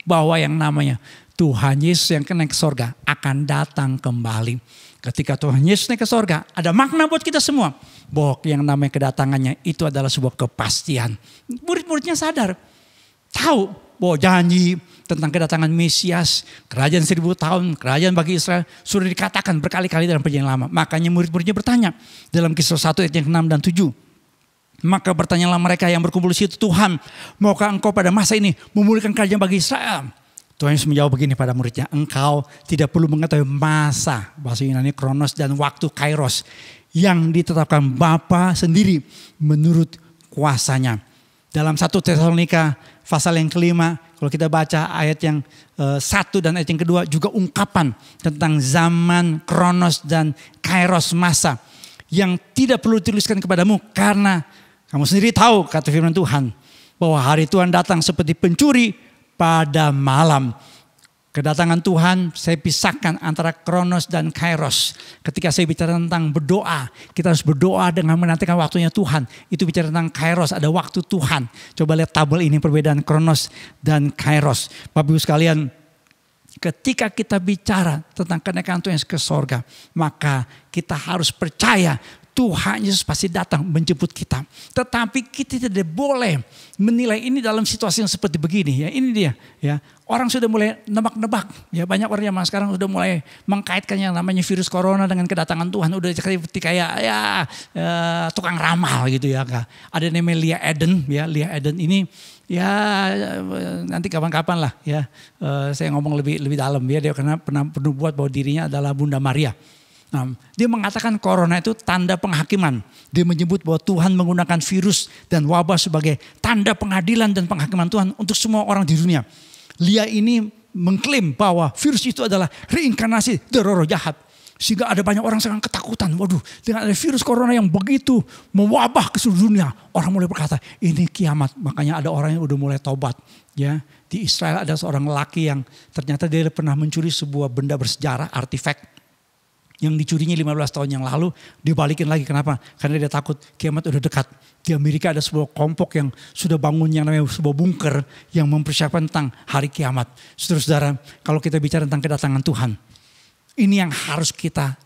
bahwa yang namanya Tuhan Yesus yang naik ke sorga akan datang kembali. Ketika Tuhan Yesus naik ke sorga, ada makna buat kita semua. Bahwa yang namanya kedatangannya itu adalah sebuah kepastian. Murid-muridnya sadar. Tahu bahwa janji tentang kedatangan Mesias, kerajaan 1000 tahun, kerajaan bagi Israel, sudah dikatakan berkali-kali dalam perjanjian lama. Makanya murid-muridnya bertanya dalam Kisah 1 ayat yang 6 dan 7. Maka bertanyalah mereka yang berkumpul di situ, Tuhan, maukah engkau pada masa ini memulihkan kerajaan bagi Israel? Tuhan Yesus menjawab begini pada muridnya, engkau tidak perlu mengetahui masa, bahasa Yunani kronos dan waktu kairos, yang ditetapkan Bapa sendiri menurut kuasanya. Dalam 1 Tesalonika pasal yang kelima, kalau kita baca ayat yang 1 dan ayat yang kedua juga ungkapan tentang zaman kronos dan kairos masa yang tidak perlu dituliskan kepadamu karena kamu sendiri tahu, kata firman Tuhan, bahwa hari Tuhan datang seperti pencuri pada malam. Kedatangan Tuhan saya pisahkan antara kronos dan kairos. Ketika saya bicara tentang berdoa, kita harus berdoa dengan menantikan waktunya Tuhan. Itu bicara tentang kairos, ada waktu Tuhan. Coba lihat tabel ini perbedaan kronos dan kairos. Bapak Ibu sekalian, ketika kita bicara tentang kenaikan Tuhan ke sorga, maka kita harus percaya Tuhan Yesus pasti datang menjemput kita. Tetapi kita tidak boleh menilai ini dalam situasi yang seperti begini. Ya, ini dia. Ya, orang sudah mulai nebak-nebak. Ya, banyak orang yang sekarang sudah mulai mengkaitkan yang namanya virus corona dengan kedatangan Tuhan. Udah seperti kayak tukang ramal gitu ya. Ada namanya Leah Eden. Ya, Leah Eden ini ya nanti kapan-kapan lah. Ya, saya ngomong lebih dalam. Ya, dia pernah bernubuat bahwa dirinya adalah Bunda Maria. Nah, dia mengatakan corona itu tanda penghakiman. Dia menyebut bahwa Tuhan menggunakan virus dan wabah sebagai tanda pengadilan dan penghakiman Tuhan untuk semua orang di dunia. Lia ini mengklaim bahwa virus itu adalah reinkarnasi dari roh jahat. Sehingga ada banyak orang sekarang ketakutan. Waduh, dengan ada virus corona yang begitu mewabah ke seluruh dunia. Orang mulai berkata, ini kiamat. Makanya ada orang yang udah mulai tobat. Ya, di Israel ada seorang lelaki yang ternyata dia pernah mencuri sebuah benda bersejarah, artefak. Yang dicurinya 15 tahun yang lalu dibalikin lagi. Kenapa? Karena dia takut kiamat udah dekat. Di Amerika ada sebuah kelompok yang sudah bangun yang namanya sebuah bunker yang mempersiapkan tentang hari kiamat. Saudara-saudara, kalau kita bicara tentang kedatangan Tuhan, ini yang harus kita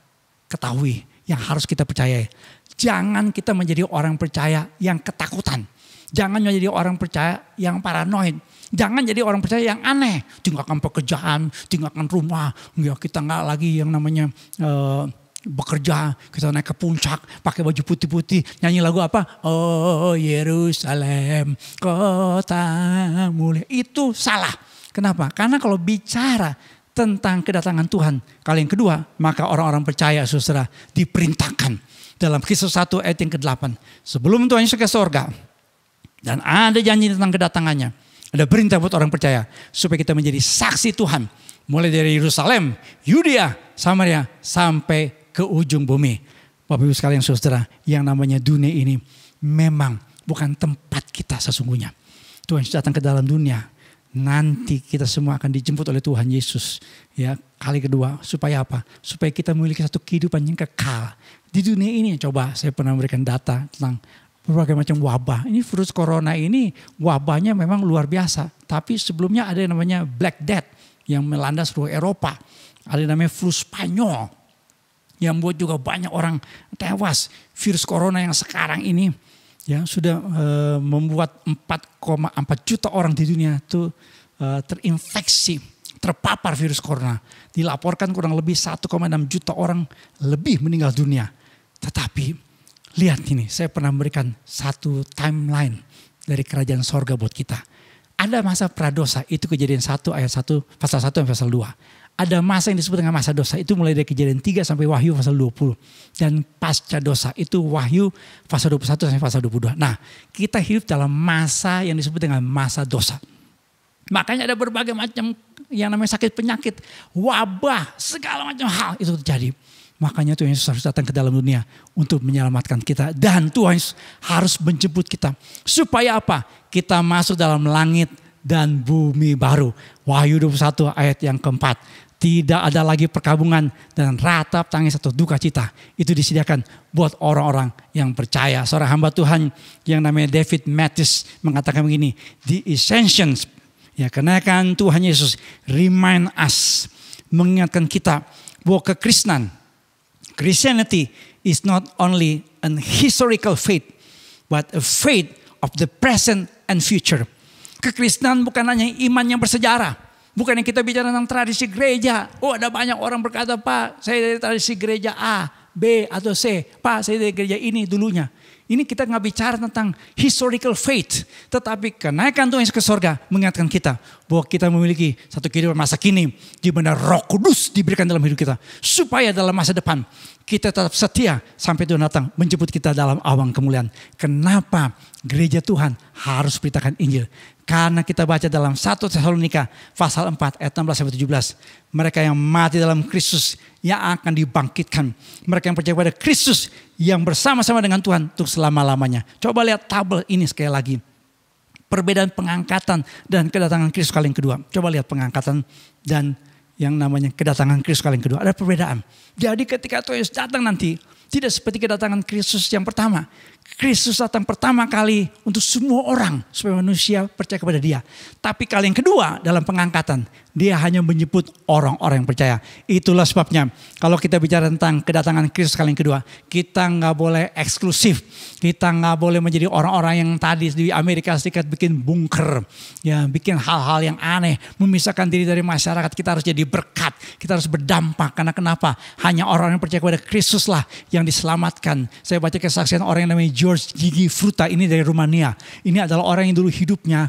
ketahui, yang harus kita percayai. Jangan kita menjadi orang percaya yang ketakutan. Jangan menjadi orang percaya yang paranoid. Jangan jadi orang percaya yang aneh. Tinggalkan pekerjaan, tinggalkan rumah. Ya, kita nggak lagi yang namanya bekerja. Kita naik ke puncak, pakai baju putih-putih. Nyanyi lagu apa? Oh Yerusalem, kota mulia. Itu salah. Kenapa? Karena kalau bicara tentang kedatangan Tuhan kali yang kedua, maka orang-orang percaya saudara diperintahkan. Dalam Kisah 1 ayat yang ke-8. Sebelum Tuhan Yesus ke sorga. Dan ada janji tentang kedatangannya. Ada perintah buat orang percaya supaya kita menjadi saksi Tuhan. Mulai dari Yerusalem, Yudea, Samaria sampai ke ujung bumi. Bapak Ibu sekalian saudara, yang namanya dunia ini memang bukan tempat kita sesungguhnya. Tuhan Yesus datang ke dalam dunia. Nanti kita semua akan dijemput oleh Tuhan Yesus. Ya, kali kedua supaya apa? Supaya kita memiliki satu kehidupan yang kekal. Di dunia ini coba saya pernah memberikan data tentang berbagai macam wabah. Ini virus corona ini wabahnya memang luar biasa. Tapi sebelumnya ada yang namanya Black Death yang melanda seluruh Eropa. Ada yang namanya flu Spanyol yang membuat juga banyak orang tewas. Virus corona yang sekarang ini ya sudah membuat 4,4 juta orang di dunia itu terinfeksi, terpapar virus corona. Dilaporkan kurang lebih 1,6 juta orang lebih meninggal dunia. Tetapi lihat ini, saya pernah memberikan satu timeline dari kerajaan sorga buat kita. Ada masa pradosa, itu Kejadian 1 ayat 1, pasal 1 dan pasal 2. Ada masa yang disebut dengan masa dosa, itu mulai dari Kejadian 3 sampai Wahyu pasal 20. Dan pasca dosa, itu Wahyu pasal 21 sampai pasal 22. Nah, kita hidup dalam masa yang disebut dengan masa dosa. Makanya ada berbagai macam yang namanya sakit penyakit, wabah, segala macam hal itu terjadi. Makanya Tuhan Yesus harus datang ke dalam dunia untuk menyelamatkan kita. Dan Tuhan Yesus harus menjemput kita. Supaya apa? Kita masuk dalam langit dan bumi baru. Wahyu 21 ayat yang keempat. Tidak ada lagi perkabungan dan ratap tangis atau duka cita. Itu disediakan buat orang-orang yang percaya. Seorang hamba Tuhan yang namanya David Matthews mengatakan begini. The Ascensions, ya, kenaikan Tuhan Yesus, remind us, mengingatkan kita bahwa kekristenan, Christianity is not only an historical faith, but a faith of the present and future. Kekristenan bukan hanya iman yang bersejarah. Bukan yang kita bicara tentang tradisi gereja. Oh, ada banyak orang berkata, Pak, saya dari tradisi gereja A, B, atau C. Pak, saya dari gereja ini dulunya. Ini kita nggak bicara tentang historical faith. Tetapi kenaikan Tuhan Yesus ke sorga mengingatkan kita bahwa kita memiliki satu kehidupan masa kini di mana Roh Kudus diberikan dalam hidup kita. Supaya dalam masa depan kita tetap setia sampai Tuhan datang menjemput kita dalam awan kemuliaan. Kenapa gereja Tuhan harus beritakan Injil? Karena kita baca dalam 1 Tesalonika pasal 4 ayat 16-17. Mereka yang mati dalam Kristus yang akan dibangkitkan. Mereka yang percaya pada Kristus yang bersama-sama dengan Tuhan untuk selama-lamanya. Coba lihat tabel ini sekali lagi. Perbedaan pengangkatan dan kedatangan Kristus kali yang kedua. Coba lihat pengangkatan dan yang namanya kedatangan Kristus kali yang kedua. Ada perbedaan. Jadi ketika Tuhan Yesus datang nanti, tidak seperti kedatangan Kristus yang pertama. Kristus datang pertama kali untuk semua orang supaya manusia percaya kepada Dia. Tapi kali yang kedua dalam pengangkatan, Dia hanya menyebut orang-orang yang percaya. Itulah sebabnya kalau kita bicara tentang kedatangan Kristus kali yang kedua, kita nggak boleh eksklusif. Kita nggak boleh menjadi orang-orang yang tadi di Amerika Serikat bikin bunker, ya, bikin hal-hal yang aneh, memisahkan diri dari masyarakat. Kita harus jadi berkat, kita harus berdampak. Karena kenapa? Hanya orang yang percaya kepada Kristus lah yang diselamatkan. Saya baca kesaksian orang yang namanya George Gigi Fruta, ini dari Rumania. Ini adalah orang yang dulu hidupnya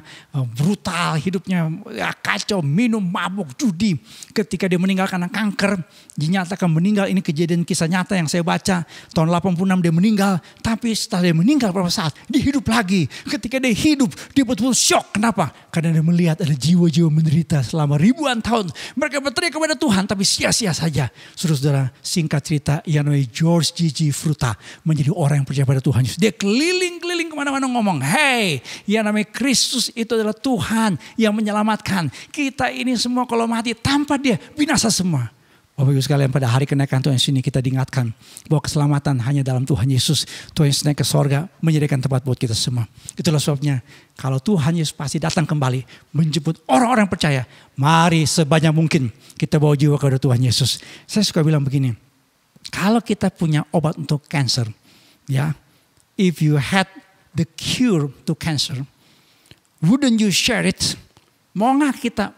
brutal, hidupnya ya, kacau, minum, mabuk, judi. Ketika dia meninggal karena kanker, dinyatakan meninggal. Ini kejadian kisah nyata yang saya baca. Tahun 86 dia meninggal, tapi setelah dia meninggal beberapa saat, dia hidup lagi. Ketika dia hidup, dia betul-betul syok. Kenapa? Karena dia melihat ada jiwa-jiwa menderita selama ribuan tahun. Mereka berteriak kepada Tuhan, tapi sia-sia saja. Saudara-saudara, singkat cerita, yang namanya George Gigi Fruta menjadi orang yang percaya pada Tuhan Yesus. Dia keliling-keliling kemana-mana ngomong, hey, yang namanya Kristus itu adalah Tuhan yang menyelamatkan. Kita ini semua kalau mati tanpa Dia binasa semua. Bapak Ibu sekalian, pada hari kenaikan Tuhan Yesus ini kita diingatkan bahwa keselamatan hanya dalam Tuhan Yesus. Tuhan Yesus naik ke sorga menyediakan tempat buat kita semua. Itulah sebabnya kalau Tuhan Yesus pasti datang kembali menjemput orang-orang percaya. Mari sebanyak mungkin kita bawa jiwa kepada Tuhan Yesus. Saya suka bilang begini, kalau kita punya obat untuk cancer, ya, if you had the cure to cancer, wouldn't you share it? Mau nggak kita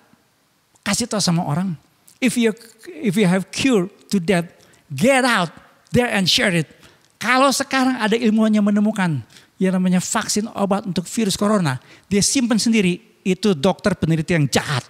kasih tahu sama orang? If you have cure to death, get out there and share it. Kalau sekarang ada ilmuwan yang menemukan yang namanya vaksin obat untuk virus corona, dia simpan sendiri, itu dokter peneliti yang jahat.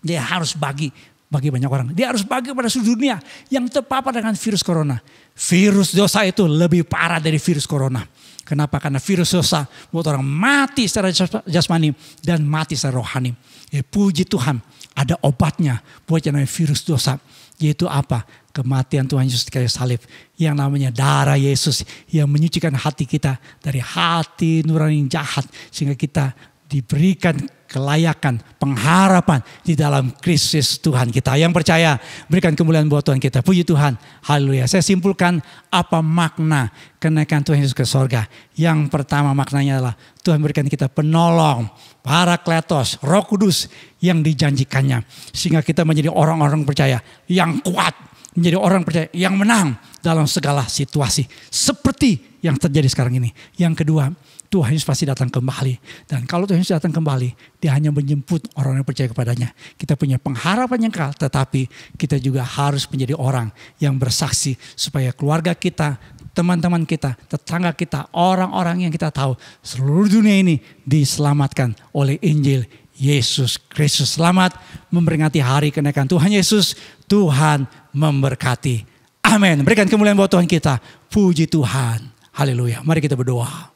Dia harus bagi banyak orang. Dia harus bagi pada seluruh dunia yang terpapar dengan virus corona. Virus dosa itu lebih parah dari virus corona. Kenapa? Karena virus dosa buat orang mati secara jasmani dan mati secara rohani. Ya, puji Tuhan, ada obatnya buat yang namanya virus dosa. Yaitu apa? Kematian Tuhan Yesus di kayu salib. Yang namanya darah Yesus yang menyucikan hati kita dari hati nurani yang jahat. Sehingga kita diberikan kelayakan, pengharapan di dalam Kristus Tuhan kita. Yang percaya, berikan kemuliaan buat Tuhan kita. Puji Tuhan, haleluya. Saya simpulkan apa makna kenaikan Tuhan Yesus ke sorga. Yang pertama maknanya adalah Tuhan berikan kita penolong, Parakletos, Roh Kudus yang dijanjikannya. Sehingga kita menjadi orang-orang percaya yang kuat, menjadi orang percaya yang menang dalam segala situasi. Seperti yang terjadi sekarang ini. Yang kedua, Tuhan Yesus pasti datang kembali. Dan kalau Tuhan Yesus datang kembali, Dia hanya menjemput orang yang percaya kepadanya. Kita punya pengharapan yang kekal, tetapi kita juga harus menjadi orang yang bersaksi supaya keluarga kita, teman-teman kita, tetangga kita, orang-orang yang kita tahu seluruh dunia ini diselamatkan oleh Injil Yesus Kristus. Selamat memperingati hari kenaikan Tuhan Yesus. Tuhan memberkati. Amin. Berikan kemuliaan buat Tuhan kita. Puji Tuhan. Haleluya. Mari kita berdoa.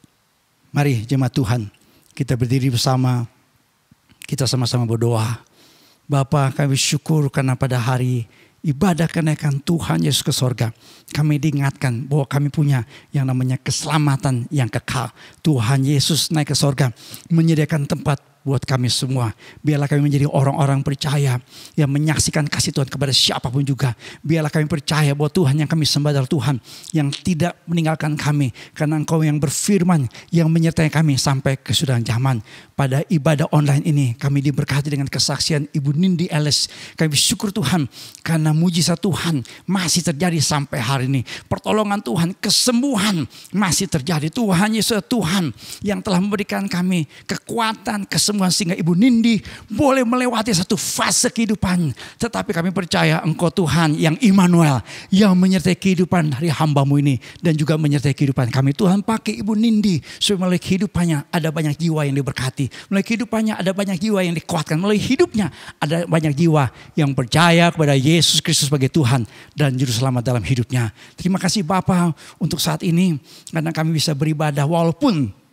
Mari jemaat Tuhan, kita berdiri bersama, kita sama-sama berdoa. Bapa, kami syukur karena pada hari ibadah kenaikan Tuhan Yesus ke sorga, kami diingatkan bahwa kami punya yang namanya keselamatan yang kekal. Tuhan Yesus naik ke sorga, menyediakan tempat buat kami semua. Biarlah kami menjadi orang-orang percaya yang menyaksikan kasih Tuhan kepada siapapun juga. Biarlah kami percaya bahwa Tuhan yang kami sembah adalah Tuhan yang tidak meninggalkan kami. Karena Engkau yang berfirman yang menyertai kami sampai kesudahan zaman. Pada ibadah online ini kami diberkati dengan kesaksian Ibu Nindi Ellis. Kami bersyukur Tuhan karena mujizat Tuhan masih terjadi sampai hari ini. Pertolongan Tuhan, kesembuhan masih terjadi. Tuhan Yesus Tuhan yang telah memberikan kami kekuatan, kesembuhan sehingga Ibu Nindi boleh melewati satu fase kehidupan. Tetapi kami percaya Engkau Tuhan yang Immanuel, yang menyertai kehidupan dari hamba-Mu ini dan juga menyertai kehidupan kami. Tuhan pakai Ibu Nindi supaya melalui kehidupannya ada banyak jiwa yang diberkati. Melalui kehidupannya ada banyak jiwa yang dikuatkan. Melalui hidupnya ada banyak jiwa yang percaya kepada Yesus Kristus sebagai Tuhan dan Juru Selamat dalam hidupnya. Terima kasih Bapa untuk saat ini karena kami bisa beribadah walaupun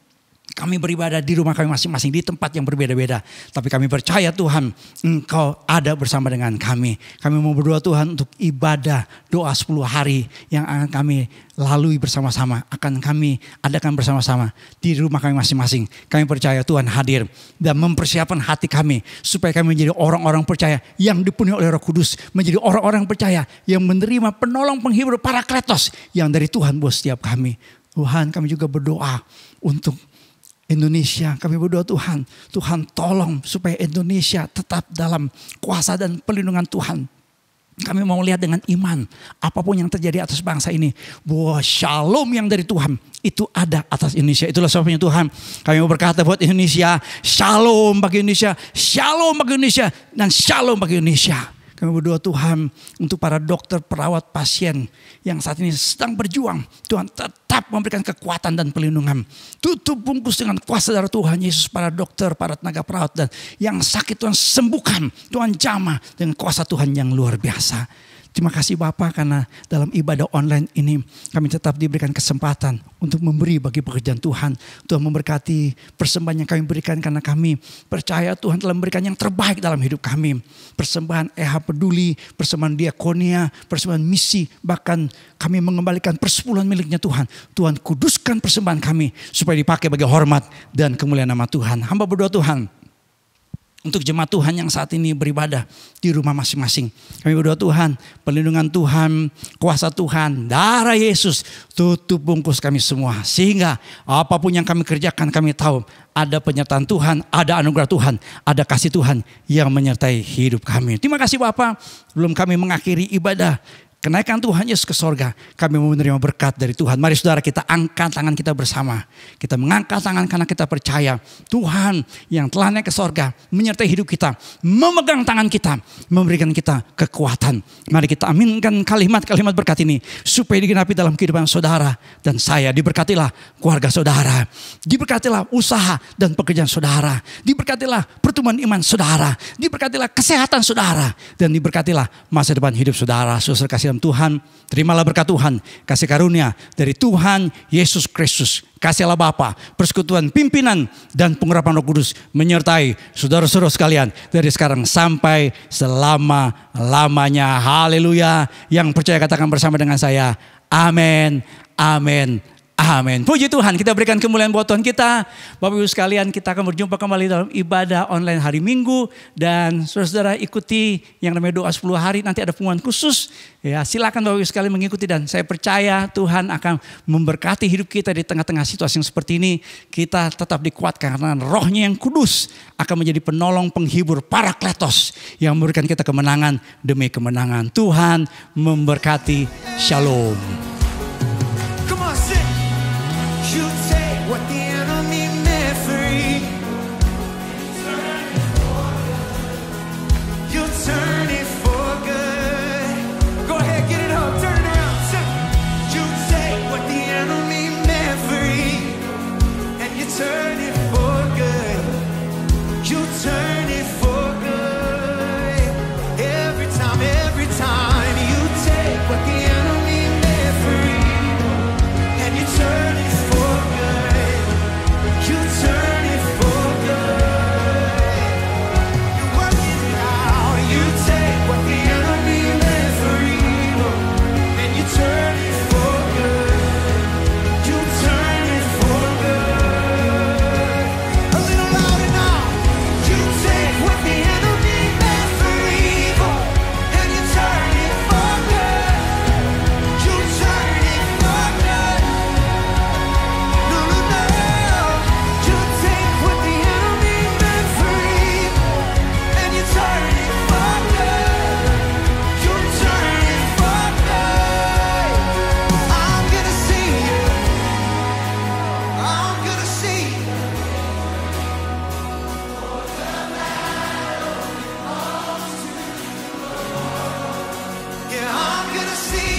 kami beribadah di rumah kami masing-masing di tempat yang berbeda-beda. Tapi kami percaya Tuhan Engkau ada bersama dengan kami. Kami mau berdoa Tuhan untuk ibadah doa 10 hari yang akan kami lalui bersama-sama. Akan kami adakan bersama-sama di rumah kami masing-masing. Kami percaya Tuhan hadir dan mempersiapkan hati kami. Supaya kami menjadi orang-orang percaya yang dipenuhi oleh Roh Kudus. Menjadi orang-orang percaya yang menerima penolong penghibur Parakletos yang dari Tuhan buat setiap kami. Tuhan kami juga berdoa untuk Indonesia. Kami berdoa Tuhan, Tuhan tolong supaya Indonesia tetap dalam kuasa dan perlindungan Tuhan. Kami mau lihat dengan iman apapun yang terjadi atas bangsa ini, bahwa shalom yang dari Tuhan itu ada atas Indonesia. Itulah sebabnya Tuhan kami mau berkata buat Indonesia, shalom bagi Indonesia, shalom bagi Indonesia, dan shalom bagi Indonesia. Kami berdoa Tuhan untuk para dokter, perawat, pasien yang saat ini sedang berjuang. Tuhan tetap memberikan kekuatan dan perlindungan. Tutup bungkus dengan kuasa darah Tuhan Yesus para dokter, para tenaga perawat. Dan yang sakit Tuhan sembuhkan. Tuhan jamah dengan kuasa Tuhan yang luar biasa. Terima kasih Bapa karena dalam ibadah online ini kami tetap diberikan kesempatan untuk memberi bagi pekerjaan Tuhan. Tuhan memberkati persembahan yang kami berikan karena kami percaya Tuhan telah memberikan yang terbaik dalam hidup kami. Persembahan EH Peduli, persembahan diakonia, persembahan misi, bahkan kami mengembalikan persepuluhan miliknya Tuhan. Tuhan kuduskan persembahan kami supaya dipakai bagi hormat dan kemuliaan nama Tuhan. Hamba berdoa Tuhan untuk jemaat Tuhan yang saat ini beribadah di rumah masing-masing. Kami berdoa Tuhan, perlindungan Tuhan, kuasa Tuhan, darah Yesus tutup bungkus kami semua. Sehingga apapun yang kami kerjakan kami tahu ada penyertaan Tuhan, ada anugerah Tuhan, ada kasih Tuhan yang menyertai hidup kami. Terima kasih Bapak, belum kami mengakhiri ibadah kenaikan Tuhan Yesus ke sorga, kami mau menerima berkat dari Tuhan. Mari saudara kita angkat tangan kita bersama. Kita mengangkat tangan karena kita percaya Tuhan yang telah naik ke sorga menyertai hidup kita, memegang tangan kita, memberikan kita kekuatan. Mari kita aminkan kalimat-kalimat berkat ini supaya digenapi dalam kehidupan saudara dan saya. Diberkatilah keluarga saudara, diberkatilah usaha dan pekerjaan saudara, diberkatilah pertumbuhan iman saudara, diberkatilah kesehatan saudara, dan diberkatilah masa depan hidup saudara. Saudara kasih Tuhan, terimalah berkat Tuhan, kasih karunia dari Tuhan Yesus Kristus, kasih Allah Bapa, persekutuan pimpinan dan pengurapan Roh Kudus menyertai saudara-saudara sekalian dari sekarang sampai selama-lamanya. Haleluya. Yang percaya katakan bersama dengan saya, amin, amin, Amin. Puji Tuhan, kita berikan kemuliaan buat Tuhan kita. Bapak Ibu sekalian, kita akan berjumpa kembali dalam ibadah online hari Minggu. Dan saudara-saudara ikuti yang namanya doa 10 hari, nanti ada pengumuman khusus. Ya, silakan Bapak Ibu sekalian mengikuti dan saya percaya Tuhan akan memberkati hidup kita di tengah-tengah situasi yang seperti ini. Kita tetap dikuatkan karena Roh-Nya yang kudus akan menjadi penolong, penghibur, parakletos yang memberikan kita kemenangan demi kemenangan. Tuhan memberkati. Shalom. Come on, sing. You take what the enemy meant for evil. You turn it for good. Go ahead, get it up, turn it around. Sing. You take what the enemy meant for evil, and you turn it for good. You turn it for good. Every time you take what the enemy meant for evil, and you turn it for good. You turn it for good. You work it out. You take what the enemy meant for evil, and you turn it for good. You turn it for good. A little louder now. You take what the enemy meant for evil, and you turn it for good. You turn it for good. No, no, no. You take what the enemy meant for evil, and you turn it for good. You turn it for good. I'm gonna see you. I'm gonna see you. Yeah, I'm gonna see